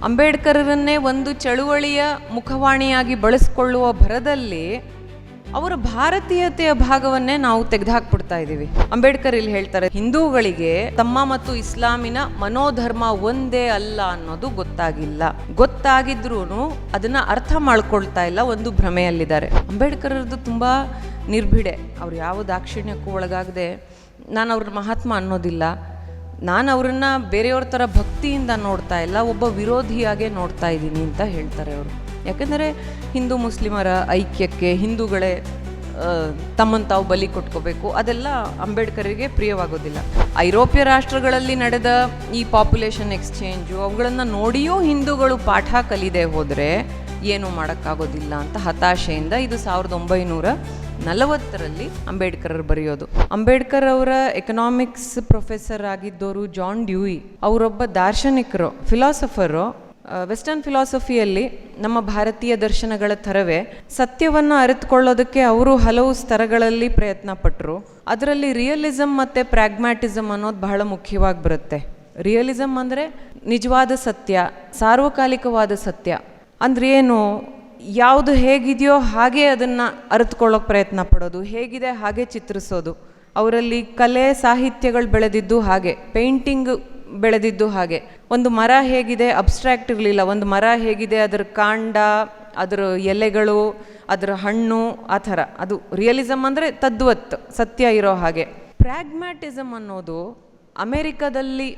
ಅಂಬೇಡ್ಕರರನ್ನೇ ಒಂದು ಚಳುವಳಿಯ ಮುಖವಾಣಿಯಾಗಿ ಬಳಸಿಕೊಳ್ಳುವ ಭರದಲ್ಲಿ ಅವರ ಭಾರತೀಯತೆಯ ಭಾಗವನ್ನೇ ನಾವು ತೆಗೆದುಹಾಕ್ಬಿಡ್ತಾ ಇದ್ದೀವಿ. ಅಂಬೇಡ್ಕರ್ ಇಲ್ಲಿ ಹೇಳ್ತಾರೆ, ಹಿಂದೂಗಳಿಗೆ ತಮ್ಮ ಮತ್ತು ಇಸ್ಲಾಮಿನ ಮನೋಧರ್ಮ ಒಂದೇ ಅಲ್ಲ ಅನ್ನೋದು ಗೊತ್ತಾಗಿದ್ರೂ ಅದನ್ನ ಅರ್ಥ ಮಾಡ್ಕೊಳ್ತಾ ಇಲ್ಲ, ಒಂದು ಭ್ರಮೆಯಲ್ಲಿದ್ದಾರೆ. ಅಂಬೇಡ್ಕರದ್ದು ತುಂಬಾ ನಿರ್ಭಿಡೆ, ಅವ್ರು ಯಾವ ದಾಕ್ಷಿಣ್ಯಕ್ಕೂ ಒಳಗಾಗದೆ, ನಾನು ಅವ್ರ ಮಹಾತ್ಮ ಅನ್ನೋದಿಲ್ಲ, ನಾನು ಅವರನ್ನ ಬೇರೆಯವ್ರ ಥರ ಭಕ್ತಿಯಿಂದ ನೋಡ್ತಾ ಇಲ್ಲ, ಒಬ್ಬ ವಿರೋಧಿಯಾಗೆ ನೋಡ್ತಾ ಇದ್ದೀನಿ ಅಂತ ಹೇಳ್ತಾರೆ ಅವರು. ಯಾಕೆಂದರೆ ಹಿಂದೂ ಮುಸ್ಲಿಮರ ಐಕ್ಯಕ್ಕೆ ಹಿಂದೂಗಳೇ ತಮ್ಮನ್ನು ತಾವು ಬಲಿ ಕೊಟ್ಕೋಬೇಕು, ಅದೆಲ್ಲ ಅಂಬೇಡ್ಕರಿಗೆ ಪ್ರಿಯವಾಗೋದಿಲ್ಲ. ಐರೋಪ್ಯ ರಾಷ್ಟ್ರಗಳಲ್ಲಿ ನಡೆದ ಈ ಪಾಪ್ಯುಲೇಷನ್ ಎಕ್ಸ್ಚೇಂಜು ಅವುಗಳನ್ನು ನೋಡಿಯೂ ಹಿಂದೂಗಳು ಪಾಠ ಕಲಿದೆ ಹೋದರೆ ಏನೂ ಮಾಡೋಕ್ಕಾಗೋದಿಲ್ಲ ಅಂತ ಹತಾಶೆಯಿಂದ, ಇದು 1940ರಲ್ಲಿ ಅಂಬೇಡ್ಕರ್ ಬರೆಯೋದು. ಅಂಬೇಡ್ಕರ್ ಅವರ ಎಕನಾಮಿಕ್ಸ್ ಪ್ರೊಫೆಸರ್ ಆಗಿದ್ದವರು ಜಾನ್ ಡ್ಯೂಯಿ, ಅವರೊಬ್ಬ ದಾರ್ಶನಿಕರು, ಫಿಲಾಸಫರು. ವೆಸ್ಟರ್ನ್ ಫಿಲಾಸಫಿಯಲ್ಲಿ ನಮ್ಮ ಭಾರತೀಯ ದರ್ಶನಗಳ ಥರವೇ ಸತ್ಯವನ್ನು ಅರಿತುಕೊಳ್ಳೋದಕ್ಕೆ ಅವರು ಹಲವು ಸ್ತರಗಳಲ್ಲಿ ಪ್ರಯತ್ನ ಪಟ್ಟರು. ಅದರಲ್ಲಿ ರಿಯಲಿಸಮ್ ಮತ್ತು ಪ್ರಾಗ್ಮ್ಯಾಟಿಸಮ್ ಅನ್ನೋದು ಬಹಳ ಮುಖ್ಯವಾಗಿ ಬರುತ್ತೆ. ರಿಯಲಿಸಮ್ ಅಂದರೆ ನಿಜವಾದ ಸತ್ಯ, ಸಾರ್ವಕಾಲಿಕವಾದ ಸತ್ಯ. ಅಂದ್ರೆ ಏನು? ಯಾವುದು ಹೇಗಿದೆಯೋ ಹಾಗೆ ಅದನ್ನು ಅರಿತುಕೊಳ್ಳೋಕೆ ಪ್ರಯತ್ನ ಪಡೋದು, ಹೇಗಿದೆ ಹಾಗೆ ಚಿತ್ರಿಸೋದು. ಅವರಲ್ಲಿ ಕಲೆ ಸಾಹಿತ್ಯಗಳು ಬೆಳೆದಿದ್ದು ಹಾಗೆ, ಪೇಂಟಿಂಗ್ ಬೆಳೆದಿದ್ದು ಹಾಗೆ. ಒಂದು ಮರ ಹೇಗಿದೆ ಅಬ್ಸ್ಟ್ರಾಕ್ಟ್ ಇರಲಿಲ್ಲ, ಒಂದು ಮರ ಹೇಗಿದೆ ಅದರ ಕಾಂಡ, ಅದರ ಎಲೆಗಳು, ಅದರ ಹಣ್ಣು, ಆ ಥರ. ಅದು ರಿಯಲಿಸಮ್ ಅಂದರೆ ತದ್ವತ್ ಸತ್ಯ ಇರೋ ಹಾಗೆ. ಪ್ರಾಗ್ಮ್ಯಾಟಿಸಮ್ ಅನ್ನೋದು ಅಮೆರಿಕದಲ್ಲಿ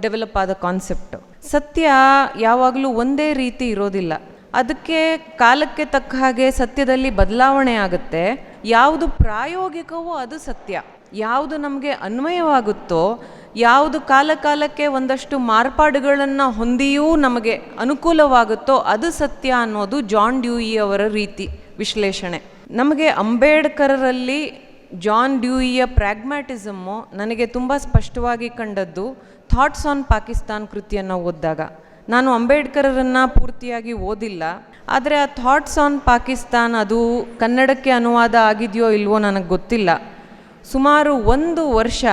ಡೆವಲಪ್ ಆದ ಕಾನ್ಸೆಪ್ಟ್. ಸತ್ಯ ಯಾವಾಗಲೂ ಒಂದೇ ರೀತಿ ಇರೋದಿಲ್ಲ, ಅದಕ್ಕೆ ಕಾಲಕ್ಕೆ ತಕ್ಕ ಹಾಗೆ ಸತ್ಯದಲ್ಲಿ ಬದಲಾವಣೆ ಆಗುತ್ತೆ. ಯಾವುದು ಪ್ರಾಯೋಗಿಕವೋ ಅದು ಸತ್ಯ, ಯಾವುದು ನಮಗೆ ಅನ್ವಯವಾಗುತ್ತೋ, ಯಾವುದು ಕಾಲಕ್ಕೆ ಒಂದಷ್ಟು ಮಾರ್ಪಾಡುಗಳನ್ನು ಹೊಂದಿಯೂ ನಮಗೆ ಅನುಕೂಲವಾಗುತ್ತೋ ಅದು ಸತ್ಯ ಅನ್ನೋದು ಜಾನ್ ಡ್ಯೂಯಿ ಅವರ ರೀತಿ ವಿಶ್ಲೇಷಣೆ. ನಮಗೆ ಅಂಬೇಡ್ಕರರಲ್ಲಿ ಜಾನ್ ಡ್ಯೂಯಿಯ ಪ್ರಾಗ್ಮ್ಯಾಟಿಸಮ್ಮು ನನಗೆ ತುಂಬ ಸ್ಪಷ್ಟವಾಗಿ ಕಂಡದ್ದು ಥಾಟ್ಸ್ ಆನ್ ಪಾಕಿಸ್ತಾನ್ ಕೃತಿಯನ್ನು ಓದಿದಾಗ. ನಾನು ಅಂಬೇಡ್ಕರರನ್ನು ಪೂರ್ತಿಯಾಗಿ ಓದಿಲ್ಲ, ಆದರೆ ಆ ಥಾಟ್ಸ್ ಆನ್ ಪಾಕಿಸ್ತಾನ್ ಅದು ಕನ್ನಡಕ್ಕೆ ಅನುವಾದ ಆಗಿದೆಯೋ ಇಲ್ವೋ ನನಗೆ ಗೊತ್ತಿಲ್ಲ. ಸುಮಾರು 1 ವರ್ಷ,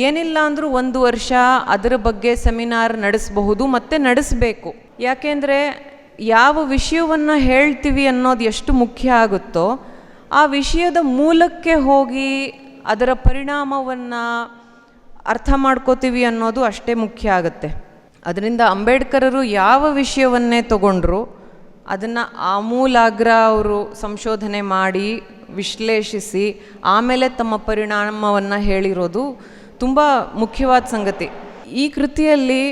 ಏನಿಲ್ಲ ಅಂದರೂ 1 ವರ್ಷ ಅದರ ಬಗ್ಗೆ ಸೆಮಿನಾರ್ ನಡೆಸಬಹುದು ಮತ್ತು ನಡೆಸಬೇಕು. ಯಾಕೆಂದರೆ ಯಾವ ವಿಷಯವನ್ನು ಹೇಳ್ತೀವಿ ಅನ್ನೋದು ಎಷ್ಟು ಮುಖ್ಯ ಆಗುತ್ತೋ ಆ ವಿಷಯದ ಮೂಲಕ್ಕೆ ಹೋಗಿ ಅದರ ಪರಿಣಾಮವನ್ನು ಅರ್ಥ ಮಾಡ್ಕೋತೀವಿ ಅನ್ನೋದು ಅಷ್ಟೇ ಮುಖ್ಯ ಆಗುತ್ತೆ. ಅದರಿಂದ ಅಂಬೇಡ್ಕರರು ಯಾವ ವಿಷಯವನ್ನೇ ತಗೊಂಡ್ರು ಅದನ್ನು ಆಮೂಲಾಗ್ರ ಅವರು ಸಂಶೋಧನೆ ಮಾಡಿ ವಿಶ್ಲೇಷಿಸಿ ಆಮೇಲೆ ತಮ್ಮ ಪರಿಣಾಮವನ್ನು ಹೇಳಿರೋದು ತುಂಬ ಮುಖ್ಯವಾದ ಸಂಗತಿ. ಈ ಕೃತಿಯಲ್ಲಿ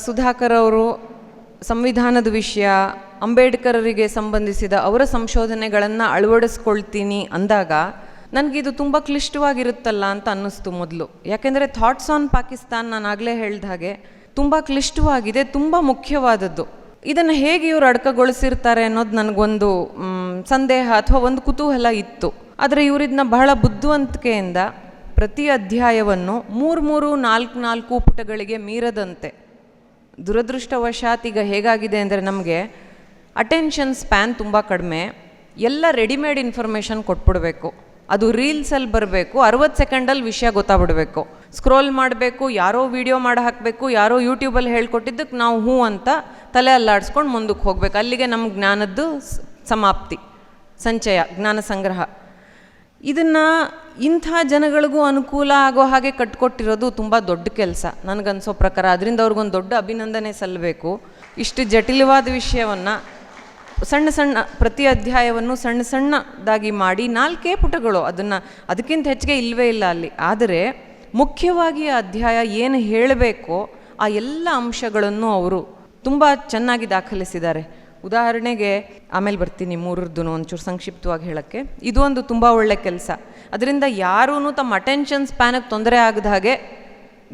ಸುಧಾಕರ್ ಅವರು ಸಂವಿಧಾನದ ವಿಷಯ, ಅಂಬೇಡ್ಕರರಿಗೆ ಸಂಬಂಧಿಸಿದ ಅವರ ಸಂಶೋಧನೆಗಳನ್ನು ಅಳವಡಿಸ್ಕೊಳ್ತೀನಿ ಅಂದಾಗ ನನಗಿದು ತುಂಬ ಕ್ಲಿಷ್ಟವಾಗಿರುತ್ತಲ್ಲ ಅಂತ ಅನ್ನಿಸ್ತು ಮೊದಲು. ಯಾಕೆಂದರೆ ಥಾಟ್ಸ್ ಆನ್ ಪಾಕಿಸ್ತಾನ್ ನಾನು ಆಗಲೇ ಹೇಳಿದ ಹಾಗೆ ತುಂಬ ಕ್ಲಿಷ್ಟವಾಗಿದೆ, ತುಂಬ ಮುಖ್ಯವಾದದ್ದು. ಇದನ್ನು ಹೇಗೆ ಇವರು ಅಡಕಗೊಳಿಸಿರ್ತಾರೆ ಅನ್ನೋದು ನನಗೊಂದು ಸಂದೇಹ ಅಥವಾ ಒಂದು ಕುತೂಹಲ ಇತ್ತು. ಆದರೆ ಇವರಿದನ್ನ ಬಹಳ ಬುದ್ಧಿವಂತಿಕೆಯಿಂದ ಪ್ರತಿ ಅಧ್ಯಾಯವನ್ನು 3-4 ಪುಟಗಳಿಗೆ ಮೀರದಂತೆ, ದುರದೃಷ್ಟವಶಾತ್ ಈಗ ಹೇಗಾಗಿದೆ ಅಂದರೆ ನಮಗೆ ಅಟೆನ್ಷನ್ ಸ್ಪ್ಯಾನ್ ತುಂಬ ಕಡಿಮೆ, ಎಲ್ಲ ರೆಡಿಮೇಡ್ ಇನ್ಫಾರ್ಮೇಷನ್ ಕೊಟ್ಬಿಡ್ಬೇಕು. ಅದು ರೀಲ್ಸಲ್ಲಿ ಬರಬೇಕು, 60 ಸೆಕೆಂಡಲ್ಲಿ ವಿಷಯ ಗೊತ್ತಾಗ್ಬಿಡ್ಬೇಕು, ಸ್ಕ್ರೋಲ್ ಮಾಡಬೇಕು, ಯಾರೋ ವಿಡಿಯೋ ಮಾಡಿ ಹಾಕಬೇಕು, ಯಾರೋ ಯೂಟ್ಯೂಬಲ್ಲಿ ಹೇಳ್ಕೊಟ್ಟಿದ್ದಕ್ಕೆ ನಾವು ಹ್ಞೂ ಅಂತ ತಲೆ ಅಲ್ಲಾಡಿಸ್ಕೊಂಡು ಮುಂದಕ್ಕೆ ಹೋಗ್ಬೇಕು. ಅಲ್ಲಿಗೆ ನಮ್ಮ ಜ್ಞಾನದ್ದು ಸಮಾಪ್ತಿ, ಸಂಚಯ, ಜ್ಞಾನ ಸಂಗ್ರಹ. ಇದನ್ನು ಇಂಥ ಜನಗಳಿಗೂ ಅನುಕೂಲ ಆಗೋ ಹಾಗೆ ಕಟ್ಕೊಟ್ಟಿರೋದು ತುಂಬ ದೊಡ್ಡ ಕೆಲಸ ನನಗನ್ಸೋ ಪ್ರಕಾರ. ಅದರಿಂದ ಅವ್ರಿಗೊಂದು ದೊಡ್ಡ ಅಭಿನಂದನೆ ಸಲ್ಲಬೇಕು. ಇಷ್ಟು ಜಟಿಲವಾದ ವಿಷಯವನ್ನು ಸಣ್ಣ ಪ್ರತಿ ಅಧ್ಯಾಯವನ್ನು ಸಣ್ಣದಾಗಿ ಮಾಡಿ 4 ಪುಟಗಳು, ಅದಕ್ಕಿಂತ ಹೆಚ್ಚಿಗೆ ಇಲ್ಲವೇ ಇಲ್ಲ ಅಲ್ಲಿ. ಆದರೆ ಮುಖ್ಯವಾಗಿ ಆ ಅಧ್ಯಾಯ ಏನು ಹೇಳಬೇಕೋ ಆ ಎಲ್ಲ ಅಂಶಗಳನ್ನು ಅವರು ತುಂಬ ಚೆನ್ನಾಗಿ ದಾಖಲಿಸಿದ್ದಾರೆ. ಉದಾಹರಣೆಗೆ, ಆಮೇಲೆ ಬರ್ತೀನಿ 3ರದ್ದು ಒಂಚೂರು ಸಂಕ್ಷಿಪ್ತವಾಗಿ ಹೇಳೋಕ್ಕೆ. ಇದು ಒಂದು ತುಂಬ ಒಳ್ಳೆ ಕೆಲಸ. ಅದರಿಂದ ಯಾರೂ ತಮ್ಮ ಅಟೆನ್ಷನ್ ಸ್ಪ್ಯಾನಿಗೆ ತೊಂದರೆ ಆಗದ ಹಾಗೆ,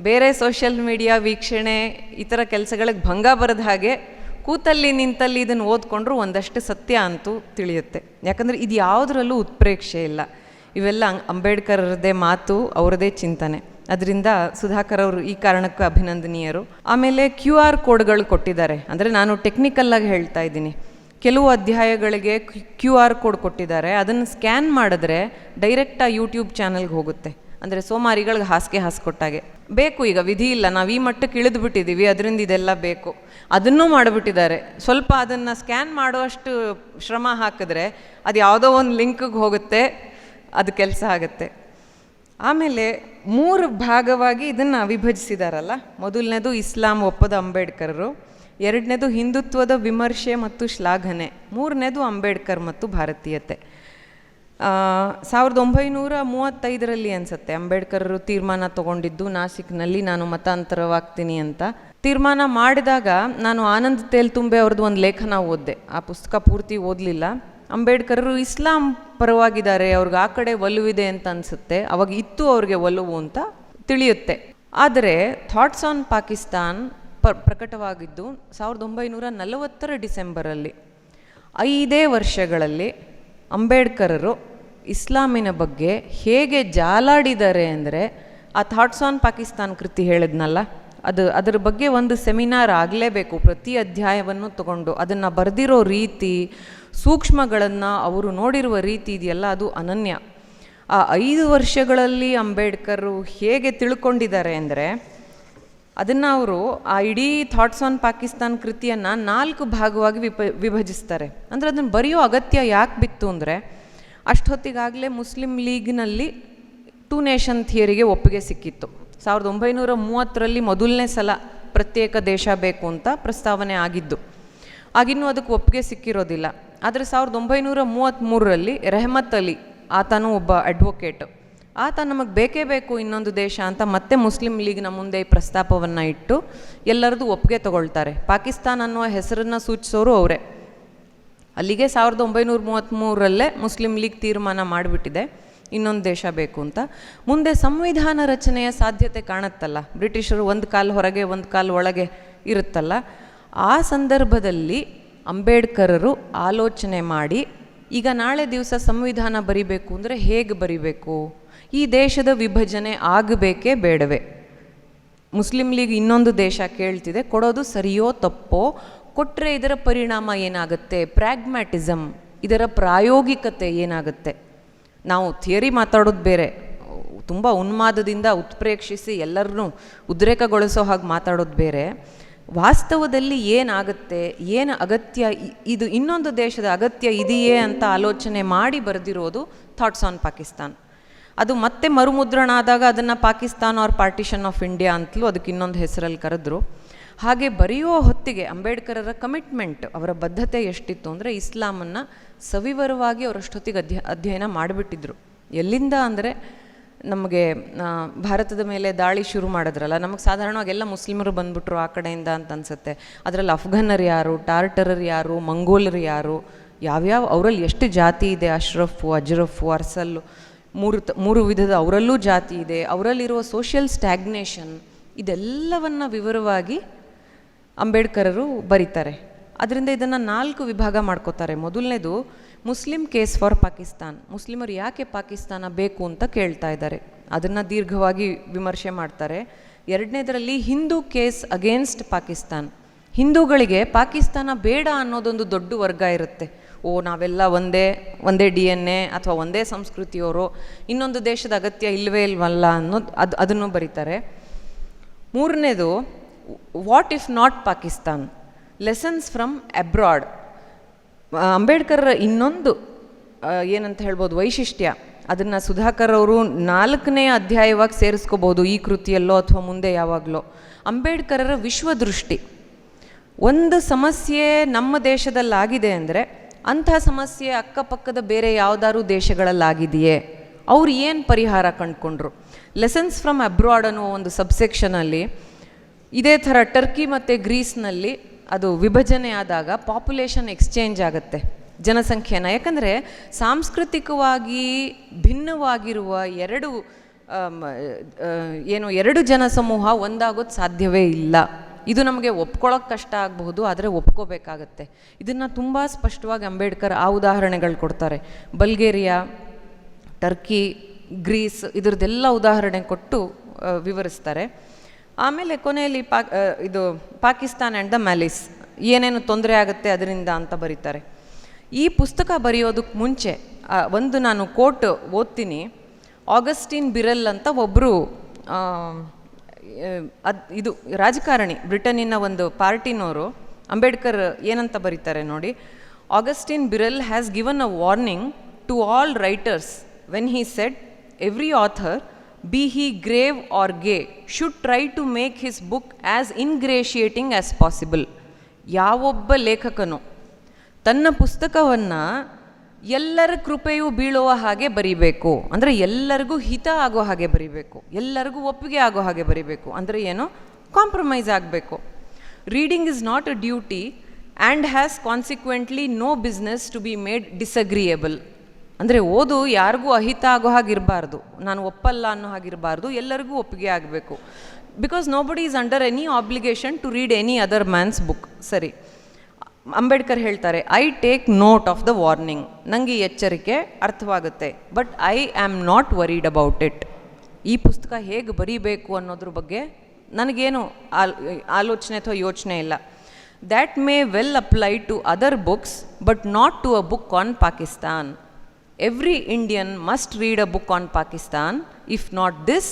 ಬೇರೆ ಸೋಷಿಯಲ್ ಮೀಡಿಯಾ ವೀಕ್ಷಣೆ ಈ ಥರ ಕೆಲಸಗಳಿಗೆ ಭಂಗ ಬರದ ಹಾಗೆ ಕೂತಲ್ಲಿ ನಿಂತಲ್ಲಿ ಇದನ್ನು ಓದ್ಕೊಂಡ್ರು ಒಂದಷ್ಟು ಸತ್ಯ ಅಂತೂ ತಿಳಿಯುತ್ತೆ. ಯಾಕಂದರೆ ಇದು ಯಾವುದರಲ್ಲೂ ಉತ್ಪ್ರೇಕ್ಷೆ ಇಲ್ಲ, ಇವೆಲ್ಲ ಅಂಬೇಡ್ಕರರದೇ ಮಾತು, ಅವರದೇ ಚಿಂತನೆ. ಅದರಿಂದ ಸುಧಾಕರ್ ಅವರು ಈ ಕಾರಣಕ್ಕೂ ಅಭಿನಂದನೀಯರು. ಆಮೇಲೆ QR ಕೋಡ್ಗಳು ಕೊಟ್ಟಿದ್ದಾರೆ. ಅಂದರೆ ನಾನು ಟೆಕ್ನಿಕಲ್ಲಾಗಿ ಹೇಳ್ತಾ ಇದ್ದೀನಿ, ಕೆಲವು ಅಧ್ಯಾಯಗಳಿಗೆ QR ಕೋಡ್ ಕೊಟ್ಟಿದ್ದಾರೆ. ಅದನ್ನು ಸ್ಕ್ಯಾನ್ ಮಾಡಿದ್ರೆ ಡೈರೆಕ್ಟಾಗಿ ಯೂಟ್ಯೂಬ್ ಚಾನಲ್ಗೆ ಹೋಗುತ್ತೆ. ಅಂದರೆ ಸೋಮಾರಿಗಳಿಗೆ ಹಾಸಿಗೆ ಹಾಸ್ಕೊಟ್ಟಾಗೆ. ಬೇಕು, ಈಗ ವಿಧಿ ಇಲ್ಲ, ನಾವು ಈ ಮಟ್ಟಕ್ಕೆ ಇಳಿದು ಬಿಟ್ಟಿದ್ದೀವಿ, ಅದರಿಂದ ಇದೆಲ್ಲ ಬೇಕು. ಅದನ್ನೂ ಮಾಡಿಬಿಟ್ಟಿದ್ದಾರೆ. ಸ್ವಲ್ಪ ಅದನ್ನು ಸ್ಕ್ಯಾನ್ ಮಾಡುವಷ್ಟು ಶ್ರಮ ಹಾಕಿದ್ರೆ ಅದು ಯಾವುದೋ ಒಂದು ಲಿಂಕ್ಗೆ ಹೋಗುತ್ತೆ, ಅದು ಕೆಲಸ ಆಗುತ್ತೆ. ಆಮೇಲೆ 3 ಭಾಗವಾಗಿ ಇದನ್ನು ವಿಭಜಿಸಿದಾರಲ್ಲ. ಮೊದಲನೇದು ಇಸ್ಲಾಂ ಒಪ್ಪದ ಅಂಬೇಡ್ಕರರು, 2ನೇದು ಹಿಂದುತ್ವದ ವಿಮರ್ಶೆ ಮತ್ತು ಶ್ಲಾಘನೆ, 3ನೇದು ಅಂಬೇಡ್ಕರ್ ಮತ್ತು ಭಾರತೀಯತೆ. 1935 ಅನಿಸುತ್ತೆ ಅಂಬೇಡ್ಕರರು ತೀರ್ಮಾನ ತಗೊಂಡಿದ್ದು, ನಾಸಿಕ್ನಲ್ಲಿ ನಾನು ಮತಾಂತರವಾಗ್ತೀನಿ ಅಂತ. ತೀರ್ಮಾನ ಮಾಡಿದಾಗ ನಾನು ಆನಂದ್ ತೇಲ್ತುಂಬೆ ಅವ್ರದ್ದು ಒಂದು ಲೇಖನ ಓದಿದೆ. ಆ ಪುಸ್ತಕ ಪೂರ್ತಿ ಓದಲಿಲ್ಲ. ಅಂಬೇಡ್ಕರರು ಇಸ್ಲಾಂ ಪರವಾಗಿದ್ದಾರೆ, ಅವ್ರಿಗೆ ಆ ಕಡೆ ಒಲವಿದೆ ಅಂತ ಅನಿಸುತ್ತೆ. ಅವಾಗ ಇತ್ತು ಅವ್ರಿಗೆ ಒಲವು ಅಂತ ತಿಳಿಯುತ್ತೆ. ಆದರೆ ಥಾಟ್ಸ್ ಆನ್ ಪಾಕಿಸ್ತಾನ್ ಪ್ರಕಟವಾಗಿದ್ದು 1940 ಡಿಸೆಂಬರಲ್ಲಿ. 5 ವರ್ಷಗಳಲ್ಲಿ ಅಂಬೇಡ್ಕರರು ಇಸ್ಲಾಮಿನ ಬಗ್ಗೆ ಹೇಗೆ ಜಾಲಾಡಿದ್ದಾರೆ ಅಂದರೆ, ಆ ಥಾಟ್ಸ್ ಆನ್ ಪಾಕಿಸ್ತಾನ್ ಕೃತಿ ಹೇಳಿದ್ನಲ್ಲ, ಅದರ ಬಗ್ಗೆ ಒಂದು ಸೆಮಿನಾರ್ ಆಗಲೇಬೇಕು. ಪ್ರತಿ ಅಧ್ಯಾಯವನ್ನು ತಗೊಂಡು ಅದನ್ನು ಬರೆದಿರೋ ರೀತಿ, ಸೂಕ್ಷ್ಮಗಳನ್ನು ಅವರು ನೋಡಿರುವ ರೀತಿ ಇದೆಯಲ್ಲ, ಅದು ಅನನ್ಯ. ಆ 5 ವರ್ಷಗಳಲ್ಲಿ ಅಂಬೇಡ್ಕರು ಹೇಗೆ ತಿಳ್ಕೊಂಡಿದ್ದಾರೆ ಅಂದರೆ, ಅದನ್ನು ಅವರು ಆ ಇಡೀ ಥಾಟ್ಸ್ ಆನ್ ಪಾಕಿಸ್ತಾನ್ ಕೃತಿಯನ್ನು 4 ಭಾಗವಾಗಿ ವಿಭಜಿಸ್ತಾರೆ. ಅಂದರೆ ಅದನ್ನು ಬರೆಯೋ ಅಗತ್ಯ ಯಾಕೆ ಬಿತ್ತು ಅಂದರೆ, ಅಷ್ಟೊತ್ತಿಗಾಗಲೇ ಮುಸ್ಲಿಂ ಲೀಗ್ನಲ್ಲಿ 2 ನೇಷನ್ ಥಿಯರಿಗೆ ಒಪ್ಪಿಗೆ ಸಿಕ್ಕಿತ್ತು. 1930 ಮೊದಲನೇ ಸಲ ಪ್ರತ್ಯೇಕ ದೇಶ ಬೇಕು ಅಂತ ಪ್ರಸ್ತಾವನೆ ಆಗಿದ್ದು. ಆಗಿನ್ನೂ ಅದಕ್ಕೆ ಒಪ್ಪಿಗೆ ಸಿಕ್ಕಿರೋದಿಲ್ಲ. ಆದರೆ 1933 ರೆಹಮತ್ ಅಲಿ, ಆತನೂ ಒಬ್ಬ ಅಡ್ವೊಕೇಟ್, ಆತ ನಮಗೆ ಬೇಕೇ ಬೇಕು ಇನ್ನೊಂದು ದೇಶ ಅಂತ ಮತ್ತೆ ಮುಸ್ಲಿಂ ಲೀಗ್ನ ಮುಂದೆ ಈ ಪ್ರಸ್ತಾಪವನ್ನು ಇಟ್ಟು ಎಲ್ಲರದು ಒಪ್ಪಿಗೆ ತಗೊಳ್ತಾರೆ. ಪಾಕಿಸ್ತಾನ ಅನ್ನುವ ಹೆಸರನ್ನು ಸೂಚಿಸೋರು ಅವರೇ. ಅಲ್ಲಿಗೆ 1933 ಮುಸ್ಲಿಂ ಲೀಗ್ ತೀರ್ಮಾನ ಮಾಡಿಬಿಟ್ಟಿದೆ ಇನ್ನೊಂದು ದೇಶ ಬೇಕು ಅಂತ. ಮುಂದೆ ಸಂವಿಧಾನ ರಚನೆಯ ಸಾಧ್ಯತೆ ಕಾಣುತ್ತಲ್ಲ, ಬ್ರಿಟಿಷರು ಒಂದು ಕಾಲು ಹೊರಗೆ ಒಂದು ಕಾಲು ಒಳಗೆ ಇರುತ್ತಲ್ಲ, ಆ ಸಂದರ್ಭದಲ್ಲಿ ಅಂಬೇಡ್ಕರರು ಆಲೋಚನೆ ಮಾಡಿ, ಈಗ ನಾಳೆ ದಿವಸ ಸಂವಿಧಾನ ಬರಿಬೇಕು ಅಂದರೆ ಹೇಗೆ ಬರಿಬೇಕು, ಈ ದೇಶದ ವಿಭಜನೆ ಆಗಬೇಕೇ ಬೇಡವೇ, ಮುಸ್ಲಿಂ ಲೀಗ್ ಇನ್ನೊಂದು ದೇಶ ಕೇಳ್ತಿದೆ, ಕೊಡೋದು ಸರಿಯೋ ತಪ್ಪೋ, ಕೊಟ್ಟರೆ ಇದರ ಪರಿಣಾಮ ಏನಾಗುತ್ತೆ, ಪ್ರಾಗ್ಮ್ಯಾಟಿಸಮ್, ಇದರ ಪ್ರಾಯೋಗಿಕತೆ ಏನಾಗುತ್ತೆ. ನಾವು ಥಿಯರಿ ಮಾತಾಡೋದು ಬೇರೆ, ತುಂಬ ಉನ್ಮಾದದಿಂದ ಉತ್ಪ್ರೇಕ್ಷಿಸಿ ಎಲ್ಲರನ್ನೂ ಉದ್ರೇಕಗೊಳಿಸೋ ಹಾಗೆ ಮಾತಾಡೋದು ಬೇರೆ. ವಾಸ್ತವದಲ್ಲಿ ಏನಾಗುತ್ತೆ, ಏನು ಅಗತ್ಯ, ಇದು ಇನ್ನೊಂದು ದೇಶದ ಅಗತ್ಯ ಇದೆಯೇ ಅಂತ ಆಲೋಚನೆ ಮಾಡಿ ಬರೆದಿರೋದು ಥಾಟ್ಸ್ ಆನ್ ಪಾಕಿಸ್ತಾನ್. ಅದು ಮತ್ತೆ ಮರುಮುದ್ರಣ ಆದಾಗ ಅದನ್ನು Pakistan or partition of India ಅಂತಲೂ ಅದಕ್ಕೆ ಇನ್ನೊಂದು ಹೆಸರಲ್ಲಿ ಕರೆದ್ರು. ಹಾಗೆ ಬರೆಯುವ ಹೊತ್ತಿಗೆ ಅಂಬೇಡ್ಕರರ ಕಮಿಟ್ಮೆಂಟ್, ಅವರ ಬದ್ಧತೆ ಎಷ್ಟಿತ್ತು ಅಂದರೆ, ಇಸ್ಲಾಮನ್ನು ಸವಿವರವಾಗಿ ಅವರಷ್ಟೊತ್ತಿಗೆ ಅಧ್ಯಯನ ಮಾಡಿಬಿಟ್ಟಿದ್ರು. ಎಲ್ಲಿಂದ ಅಂದರೆ, ನಮಗೆ ಭಾರತದ ಮೇಲೆ ದಾಳಿ ಶುರು ಮಾಡಿದ್ರಲ್ಲ, ನಮಗೆ ಸಾಧಾರಣವಾಗಿ ಎಲ್ಲ ಮುಸ್ಲಿಮರು ಬಂದ್ಬಿಟ್ರು ಆ ಕಡೆಯಿಂದ ಅಂತ ಅನಿಸುತ್ತೆ. ಅದರಲ್ಲಿ ಅಫ್ಘನ್ನರು ಯಾರು, ಟಾರ್ಟರರು ಯಾರು, ಮಂಗೋಲರು ಯಾರು, ಯಾವ್ಯಾವ ಅವರಲ್ಲಿ ಎಷ್ಟು ಜಾತಿ ಇದೆ, ಅಶ್ರಫು, ಅಜ್ರಫು, ಅರ್ಸಲ್ಲು, ಮೂರು ವಿಧದ ಅವರಲ್ಲೂ ಜಾತಿ ಇದೆ, ಅವರಲ್ಲಿರುವ ಸೋಷಿಯಲ್ ಸ್ಟ್ಯಾಗ್ನೇಷನ್, ಇದೆಲ್ಲವನ್ನು ವಿವರವಾಗಿ ಅಂಬೇಡ್ಕರರು ಬರೀತಾರೆ. ಅದರಿಂದ ಇದನ್ನು 4 ವಿಭಾಗ ಮಾಡ್ಕೋತಾರೆ. ಮೊದಲನೇದು ಮುಸ್ಲಿಂ ಕೇಸ್ ಫಾರ್ ಪಾಕಿಸ್ತಾನ್, ಮುಸ್ಲಿಮರು ಯಾಕೆ ಪಾಕಿಸ್ತಾನ ಬೇಕು ಅಂತ ಕೇಳ್ತಾ ಇದ್ದಾರೆ, ಅದನ್ನು ದೀರ್ಘವಾಗಿ ವಿಮರ್ಶೆ ಮಾಡ್ತಾರೆ. 2ನೇದರಲ್ಲಿ ಹಿಂದೂ ಕೇಸ್ ಅಗೇನ್ಸ್ಟ್ ಪಾಕಿಸ್ತಾನ್, ಹಿಂದೂಗಳಿಗೆ ಪಾಕಿಸ್ತಾನ ಬೇಡ ಅನ್ನೋದೊಂದು ದೊಡ್ಡ ವರ್ಗ ಇರುತ್ತೆ. ನಾವೆಲ್ಲ ಒಂದೇ DNA ಅಥವಾ ಒಂದೇ ಸಂಸ್ಕೃತಿಯವರು, ಇನ್ನೊಂದು ದೇಶದ ಅಗತ್ಯ ಇಲ್ವಲ್ಲ ಅನ್ನೋದು ಅದನ್ನು ಬರೀತಾರೆ. 3ನೇದು what if not Pakistan, lessons from abroad. Ambedkar ಇನ್ನೊಂದು ಏನಂತ ಹೇಳ್ಬೋದು ವೈಶಿಷ್ಟ್ಯ, ಅದನ್ನು ಸುಧಾಕರ್ ಅವರು 4ನೇ ಅಧ್ಯಾಯವಾಗಿ ಸೇರಿಸ್ಕೋಬೋದು ಈ ಕೃತಿಯಲ್ಲೋ ಅಥವಾ ಮುಂದೆ ಯಾವಾಗಲೋ. ಅಂಬೇಡ್ಕರರ ವಿಶ್ವದೃಷ್ಟಿ, ಒಂದು ಸಮಸ್ಯೆ ನಮ್ಮ ದೇಶದಲ್ಲಾಗಿದೆ ಅಂದರೆ ಅಂಥ ಸಮಸ್ಯೆ ಅಕ್ಕಪಕ್ಕದ ಬೇರೆ ಯಾವುದಾದ್ರೂ ದೇಶಗಳಲ್ಲಾಗಿದೆಯೇ, ಅವ್ರು ಏನು ಪರಿಹಾರ ಕಂಡುಕೊಂಡ್ರು. ಲೆಸನ್ಸ್ ಫ್ರಮ್ ಅಬ್ರಾಡ್ ಅನ್ನೋ ಒಂದು ಸಬ್ಸೆಕ್ಷನಲ್ಲಿ ಇದೇ ಥರ ಟರ್ಕಿ ಮತ್ತು ಗ್ರೀಸ್ನಲ್ಲಿ ಅದು ವಿಭಜನೆ ಆದಾಗ ಪಾಪ್ಯುಲೇಷನ್ ಎಕ್ಸ್ಚೇಂಜ್ ಆಗುತ್ತೆ ಜನಸಂಖ್ಯೆನ. ಯಾಕಂದರೆ ಸಾಂಸ್ಕೃತಿಕವಾಗಿ ಭಿನ್ನವಾಗಿರುವ ಎರಡು ಜನಸಮೂಹ ಒಂದಾಗೋದು ಸಾಧ್ಯವೇ ಇಲ್ಲ. ಇದು ನಮಗೆ ಒಪ್ಕೊಳ್ಳೋಕೆ ಕಷ್ಟ ಆಗಬಹುದು, ಆದರೆ ಒಪ್ಕೋಬೇಕಾಗತ್ತೆ. ಇದನ್ನು ತುಂಬ ಸ್ಪಷ್ಟವಾಗಿ ಅಂಬೇಡ್ಕರ್ ಆ ಉದಾಹರಣೆಗಳು ಕೊಡ್ತಾರೆ. ಬಲ್ಗೇರಿಯಾ, ಟರ್ಕಿ, ಗ್ರೀಸ್, ಇದರದ್ದೆಲ್ಲ ಉದಾಹರಣೆ ಕೊಟ್ಟು ವಿವರಿಸ್ತಾರೆ. ಆಮೇಲೆ ಕೊನೆಯಲ್ಲಿ ಪಾಕಿಸ್ತಾನ್ ಆ್ಯಂಡ್ ದ ಮ್ಯಾಲಿಸ್, ಏನೇನು ತೊಂದರೆ ಆಗುತ್ತೆ ಅದರಿಂದ ಅಂತ ಬರೀತಾರೆ. ಈ ಪುಸ್ತಕ ಬರೆಯೋದಕ್ಕೆ ಮುಂಚೆ ಒಂದು ನಾನು ಕೋಟ್ ಓದ್ತೀನಿ. ಆಗಸ್ಟಿನ್ ಬಿರೆಲ್ ಅಂತ ಒಬ್ಬರು ಇದು ರಾಜಕಾರಣಿ, ಬ್ರಿಟನ್ನಿನ ಒಂದು ಪಾರ್ಟಿನವರು, ಅಂಬೇಡ್ಕರ್ ಏನಂತ ಬರೀತಾರೆ ನೋಡಿ. Augustine Birrell has given a warning to all writers when he said every author, be he grave or gay, should try to make his book as ingratiating as possible. ಯಾವೊಬ್ಬ ಲೇಖಕನು ತನ್ನ ಪುಸ್ತಕವನ್ನು ಎಲ್ಲರ ಕೃಪೆಯು ಬೀಳುವ ಹಾಗೆ ಬರಿಬೇಕು, ಅಂದರೆ ಎಲ್ಲರಿಗೂ ಹಿತ ಆಗೋ ಹಾಗೆ ಬರಿಬೇಕು, ಎಲ್ಲರಿಗೂ ಒಪ್ಪಿಗೆ ಆಗೋ ಹಾಗೆ ಬರಿಬೇಕು. ಅಂದರೆ ಏನು? ಕಾಂಪ್ರಮೈಸ್ ಆಗಬೇಕು. Reading is not a duty and has consequently no business to be made disagreeable. ಅಂದರೆ ಓದು ಯಾರಿಗೂ ಅಹಿತ ಆಗೋ ಹಾಗಿರಬಾರ್ದು, ನಾನು ಒಪ್ಪಲ್ಲ ಅನ್ನೋ ಹಾಗಿರಬಾರ್ದು, ಎಲ್ಲರಿಗೂ ಒಪ್ಪಿಗೆ ಆಗಬೇಕು. Because nobody is under any obligation to read any other man's book. ಸರಿ, ಅಂಬೇಡ್ಕರ್ ಹೇಳ್ತಾರೆ, I take note of the warning. ನನಗೆ ಈ ಎಚ್ಚರಿಕೆ ಅರ್ಥವಾಗುತ್ತೆ, but I am not worried about it. ಈ ಪುಸ್ತಕ ಹೇಗೆ ಬರೀಬೇಕು ಅನ್ನೋದ್ರ ಬಗ್ಗೆ ನನಗೇನು ಆಲೋಚನೆ ಅಥವಾ ಯೋಚನೆ ಇಲ್ಲ. That may well apply to other books but not to a book on Pakistan. Every Indian must read a book on Pakistan, if not this,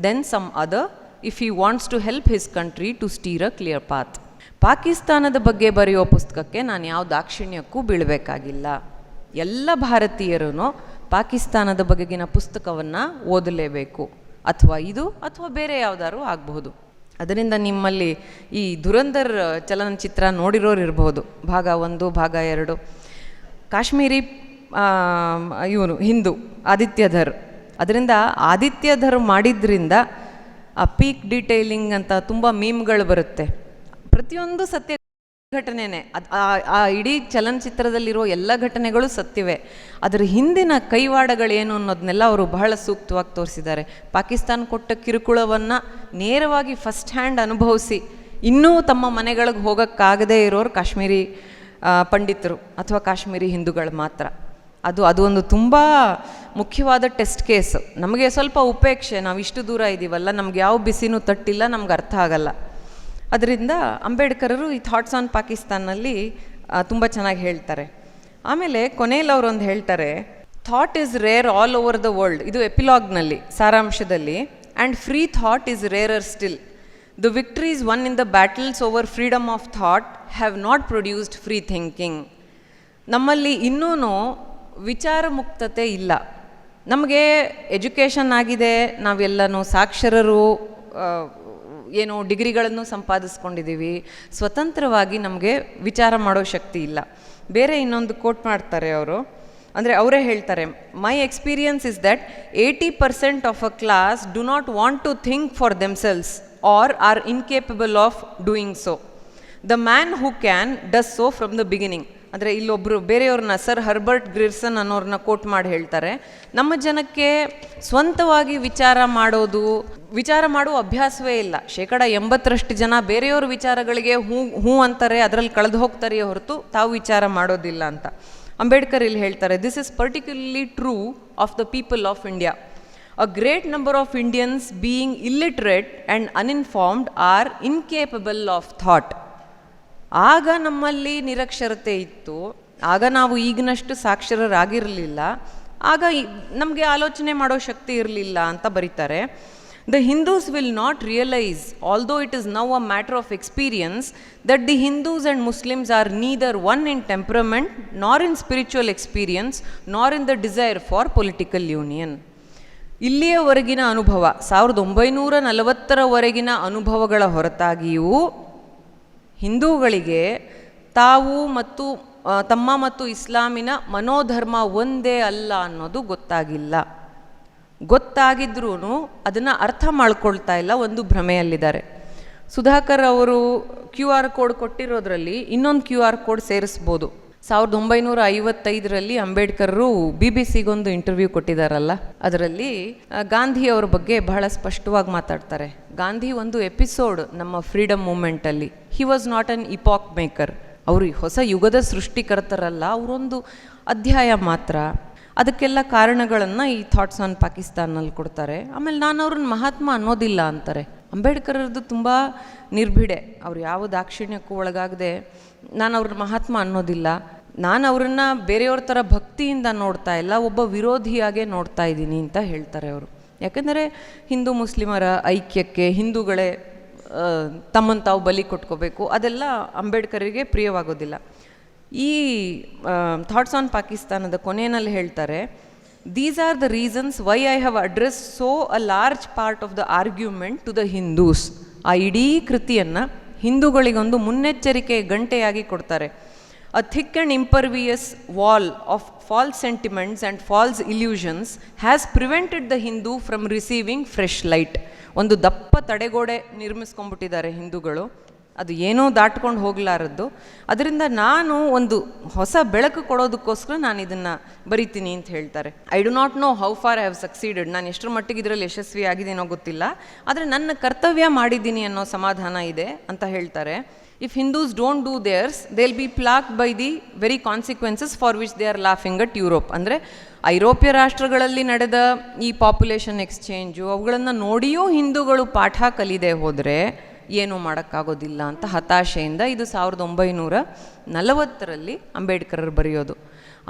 then some other, if he wants to help his country to steer a clear path. ಪಾಕಿಸ್ತಾನದ ಬಗ್ಗೆ ಬರೆಯೋ ಪುಸ್ತಕಕ್ಕೆ ನಾನು ಯಾವ ದಾಕ್ಷಿಣ್ಯಕ್ಕೂ ಬೀಳಬೇಕಾಗಿಲ್ಲ. ಎಲ್ಲ ಭಾರತೀಯರೂ ಪಾಕಿಸ್ತಾನದ ಬಗೆಗಿನ ಪುಸ್ತಕವನ್ನು ಓದಲೇಬೇಕು, ಅಥವಾ ಇದು ಅಥವಾ ಬೇರೆ ಯಾವುದಾದ್ರು ಆಗಬಹುದು. ಅದರಿಂದ ನಿಮ್ಮಲ್ಲಿ ಈ ಧುರಂಧರ್ ಚಲನಚಿತ್ರ ನೋಡಿರೋರು ಇರ್ಬೋದು, ಭಾಗ 1, ಭಾಗ 2. ಕಾಶ್ಮೀರಿ ಇವನು ಹಿಂದೂ ಆದಿತ್ಯಧರ್, ಅದರಿಂದ ಆದಿತ್ಯಧರ್ ಮಾಡಿದ್ರಿಂದ ಆ ಪೀಕ್ ಡೀಟೇಲಿಂಗ್ ಅಂತ ತುಂಬ ಮೀಮ್ಗಳು ಬರುತ್ತೆ. ಪ್ರತಿಯೊಂದು ಸತ್ಯ ಘಟನೆನೇ, ಆ ಇಡೀ ಚಲನಚಿತ್ರದಲ್ಲಿರೋ ಎಲ್ಲ ಘಟನೆಗಳು ಸತ್ಯವೇ. ಅದರ ಹಿಂದಿನ ಕೈವಾಡಗಳೇನು ಅನ್ನೋದನ್ನೆಲ್ಲ ಅವರು ಬಹಳ ಸೂಕ್ತವಾಗಿ ತೋರಿಸಿದ್ದಾರೆ. ಪಾಕಿಸ್ತಾನ ಕೊಟ್ಟ ಕಿರುಕುಳವನ್ನು ನೇರವಾಗಿ ಫಸ್ಟ್ ಹ್ಯಾಂಡ್ ಅನುಭವಿಸಿ ಇನ್ನೂ ತಮ್ಮ ಮನೆಗಳಿಗೆ ಹೋಗೋಕ್ಕಾಗದೇ ಇರೋರು ಕಾಶ್ಮೀರಿ ಪಂಡಿತರು ಅಥವಾ ಕಾಶ್ಮೀರಿ ಹಿಂದೂಗಳು ಮಾತ್ರ. ಅದು ಒಂದು ತುಂಬ ಮುಖ್ಯವಾದ ಟೆಸ್ಟ್ ಕೇಸು. ನಮಗೆ ಸ್ವಲ್ಪ ಉಪೇಕ್ಷೆ, ನಾವು ಇಷ್ಟು ದೂರ ಇದ್ದೀವಲ್ಲ, ನಮ್ಗೆ ಯಾವ ಬಿಸಿನೂ ತಟ್ಟಿಲ್ಲ, ನಮ್ಗೆ ಅರ್ಥ ಆಗಲ್ಲ. ಅದರಿಂದ ಅಂಬೇಡ್ಕರರು ಈ ಥಾಟ್ಸ್ ಆನ್ ಪಾಕಿಸ್ತಾನಲ್ಲಿ ತುಂಬ ಚೆನ್ನಾಗಿ ಹೇಳ್ತಾರೆ. ಆಮೇಲೆ ಕೊನೆಯಲ್ಲಿ ಅವರೊಂದು ಹೇಳ್ತಾರೆ, thought is rare all over the world. ಇದು ಎಪಿಲಾಗ್ನಲ್ಲಿ, ಸಾರಾಂಶದಲ್ಲಿ. And free thought is rarer still. The victories won in the battles over freedom of thought have not produced free thinking. ನಮ್ಮಲ್ಲಿ ಇನ್ನೂ ವಿಚಾರ ಮುಕ್ತತೆ ಇಲ್ಲ. ನಮಗೆ ಎಜುಕೇಷನ್ ಆಗಿದೆ, ನಾವೆಲ್ಲನೂ ಸಾಕ್ಷರರು, ಏನೋ ಡಿಗ್ರಿಗಳನ್ನು ಸಂಪಾದಿಸ್ಕೊಂಡಿದ್ದೀವಿ, ಸ್ವತಂತ್ರವಾಗಿ ನಮಗೆ ವಿಚಾರ ಮಾಡೋ ಶಕ್ತಿ ಇಲ್ಲ. ಬೇರೆ ಇನ್ನೊಂದು ಕೋಟ್ ಮಾಡ್ತಾರೆ ಅವರು, ಅಂದರೆ ಅವರೇ ಹೇಳ್ತಾರೆ, my experience is that 80% of a class do not want to think for themselves are are incapable of doing so. The man who can does so from the beginning. ಅಂದರೆ ಇಲ್ಲೊಬ್ಬರು ಬೇರೆಯವ್ರನ್ನ, ಸರ್ ಹರ್ಬರ್ಟ್ ಗ್ರಿರ್ಸನ್ ಅನ್ನೋರನ್ನ quote ಮಾಡಿ ಹೇಳ್ತಾರೆ, ನಮ್ಮ ಜನಕ್ಕೆ ಸ್ವಂತವಾಗಿ ವಿಚಾರ ಮಾಡುವ ಅಭ್ಯಾಸವೇ ಇಲ್ಲ. 80% ಜನ ಬೇರೆಯವ್ರ ವಿಚಾರಗಳಿಗೆ ಹೂ ಅಂತಾರೆ, ಅದರಲ್ಲಿ ಕಳೆದು ಹೋಗ್ತಾರೆಯೇ ಹೊರತು ತಾವು ವಿಚಾರ ಮಾಡೋದಿಲ್ಲ ಅಂತ. ಅಂಬೇಡ್ಕರ್ ಇಲ್ಲಿ ಹೇಳ್ತಾರೆ, this is particularly true of the people of India. A great number of Indians being illiterate and uninformed are incapable of thought. ಆಗ ನಮ್ಮಲ್ಲಿ ನಿರಕ್ಷರತೆ ಇತ್ತು, ಆಗ ನಾವು ಈಗಿನಷ್ಟು ಸಾಕ್ಷರರಾಗಿರಲಿಲ್ಲ, ಆಗ ನಮಗೆ ಆಲೋಚನೆ ಮಾಡೋ ಶಕ್ತಿ ಇರಲಿಲ್ಲ ಅಂತ ಬರೀತಾರೆ. The Hindus will not realize, although it is now a matter of experience, that the Hindus and Muslims are neither one in temperament, nor in spiritual experience, nor in the desire for political union. ಇಲ್ಲಿಯವರೆಗಿನ ಅನುಭವ, 1940ರವರೆಗಿನ ಅನುಭವಗಳ ಹೊರತಾಗಿಯೂ ಹಿಂದೂಗಳಿಗೆ ತಾವು ಮತ್ತು ತಮ್ಮ ಮತ್ತು ಇಸ್ಲಾಮಿನ ಮನೋಧರ್ಮ ಒಂದೇ ಅಲ್ಲ ಅನ್ನೋದು ಗೊತ್ತಾಗಿಲ್ಲ. ಗೊತ್ತಾಗಿದ್ರೂ ಅದನ್ನು ಅರ್ಥ ಮಾಡ್ಕೊಳ್ತಾ ಇಲ್ಲ, ಒಂದು ಭ್ರಮೆಯಲ್ಲಿದ್ದಾರೆ. ಸುಧಾಕರ್ ಅವರು QR ಕೋಡ್ ಕೊಟ್ಟಿರೋದ್ರಲ್ಲಿ ಇನ್ನೊಂದು QR ಕೋಡ್ ಸೇರಿಸ್ಬೋದು. 1955ರಲ್ಲಿ ಅಂಬೇಡ್ಕರರು BBC-ಗೊಂದು ಇಂಟರ್ವ್ಯೂ ಕೊಟ್ಟಿದ್ದಾರಲ್ಲ, ಅದರಲ್ಲಿ ಗಾಂಧಿಯವರ ಬಗ್ಗೆ ಬಹಳ ಸ್ಪಷ್ಟವಾಗಿ ಮಾತಾಡ್ತಾರೆ. ಗಾಂಧಿ ಒಂದು ಎಪಿಸೋಡ್ ನಮ್ಮ ಫ್ರೀಡಮ್ ಮೂಮೆಂಟಲ್ಲಿ. He was not an epoch maker. ಅವರು ಹೊಸ ಯುಗದ ಸೃಷ್ಟಿಕರ್ತರಲ್ಲ, ಅವರೊಂದು ಅಧ್ಯಾಯ ಮಾತ್ರ. ಅದಕ್ಕೆಲ್ಲ ಕಾರಣಗಳನ್ನು ಈ ಥಾಟ್ಸ್ ಆನ್ ಪಾಕಿಸ್ತಾನಲ್ಲಿ ಕೊಡ್ತಾರೆ. ಆಮೇಲೆ ನಾನು ಅವ್ರನ್ನ ಮಹಾತ್ಮ ಅನ್ನೋದಿಲ್ಲ ಅಂತಾರೆ. ಅಂಬೇಡ್ಕರದ್ದು ತುಂಬ ನಿರ್ಭಿಡೆ, ಅವ್ರು ಯಾವ ದಾಕ್ಷಿಣ್ಯಕ್ಕೂ ಒಳಗಾಗದೆ ನಾನು ಅವ್ರ ಮಹಾತ್ಮ ಅನ್ನೋದಿಲ್ಲ, ನಾನು ಅವರನ್ನು ಬೇರೆಯವ್ರ ಥರ ಭಕ್ತಿಯಿಂದ ನೋಡ್ತಾ ಇಲ್ಲ, ಒಬ್ಬ ವಿರೋಧಿಯಾಗೇ ನೋಡ್ತಾ ಇದ್ದೀನಿ ಅಂತ ಹೇಳ್ತಾರೆ ಅವರು. ಯಾಕಂದರೆ ಹಿಂದೂ ಮುಸ್ಲಿಮರ ಐಕ್ಯಕ್ಕೆ ಹಿಂದೂಗಳೇ ತಮ್ಮನ್ನು ತಾವು ಬಲಿ ಕೊಟ್ಕೋಬೇಕು, ಅದೆಲ್ಲ ಅಂಬೇಡ್ಕರಿಗೆ ಪ್ರಿಯವಾಗೋದಿಲ್ಲ. ಈ ಥಾಟ್ಸ್ ಆನ್ ಪಾಕಿಸ್ತಾನದ ಕೊನೆಯಲ್ಲಿ ಹೇಳ್ತಾರೆ, these are the reasons why I have address so a large part of the argument to the Hindus. ಆ ಇಡೀ ಕೃತಿಯನ್ನು ಹಿಂದೂಗಳಿಗೊಂದು ಮುನ್ನೆಚ್ಚರಿಕೆ ಗಂಟೆಯಾಗಿ ಕೊಡ್ತಾರೆ. A thick and impervious wall of false sentiments and false illusions has prevented the Hindu from receiving fresh light. ಒಂದು ದಪ್ಪ ತಡೆಗೋಡೆ ನಿರ್ಮಿಸ್ಕೊಂಡ್ಬಿಟ್ಟಿದ್ದಾರೆ ಹಿಂದೂಗಳು, ಅದು ಏನೋ ದಾಟ್ಕೊಂಡು ಹೋಗಲಾರದ್ದು. ಅದರಿಂದ ನಾನು ಒಂದು ಹೊಸ ಬೆಳಕು ಕೊಡೋದಕ್ಕೋಸ್ಕರ ನಾನು ಇದನ್ನು ಬರಿತೀನಿ ಅಂತ ಹೇಳ್ತಾರೆ. I do not know how far I have succeeded, ನಾನು ಎಷ್ಟರ ಮಟ್ಟಿಗೆ ಇದರಲ್ಲಿ ಯಶಸ್ವಿ ಆಗಿದ್ದೀನೋ ಗೊತ್ತಿಲ್ಲ, ಆದರೆ ನನ್ನ ಕರ್ತವ್ಯ ಮಾಡಿದ್ದೀನಿ ಅನ್ನೋ ಸಮಾಧಾನ ಇದೆ ಅಂತ ಹೇಳ್ತಾರೆ. If Hindus don't do theirs, they'll be plagued by the very consequences for which they are laughing at Europe. ಅಂದರೆ ಐರೋಪ್ಯ ರಾಷ್ಟ್ರಗಳಲ್ಲಿ ನಡೆದ ಈ ಪಾಪ್ಯುಲೇಷನ್ ಎಕ್ಸ್ಚೇಂಜು ಅವುಗಳನ್ನು ನೋಡಿಯೂ ಹಿಂದೂಗಳು ಪಾಠ ಕಲಿದೆ ಹೋದರೆ ಏನೂ ಮಾಡೋಕ್ಕಾಗೋದಿಲ್ಲ ಅಂತ ಹತಾಶೆಯಿಂದ, ಇದು 1940ರಲ್ಲಿ ಅಂಬೇಡ್ಕರ್ ಬರೆಯೋದು.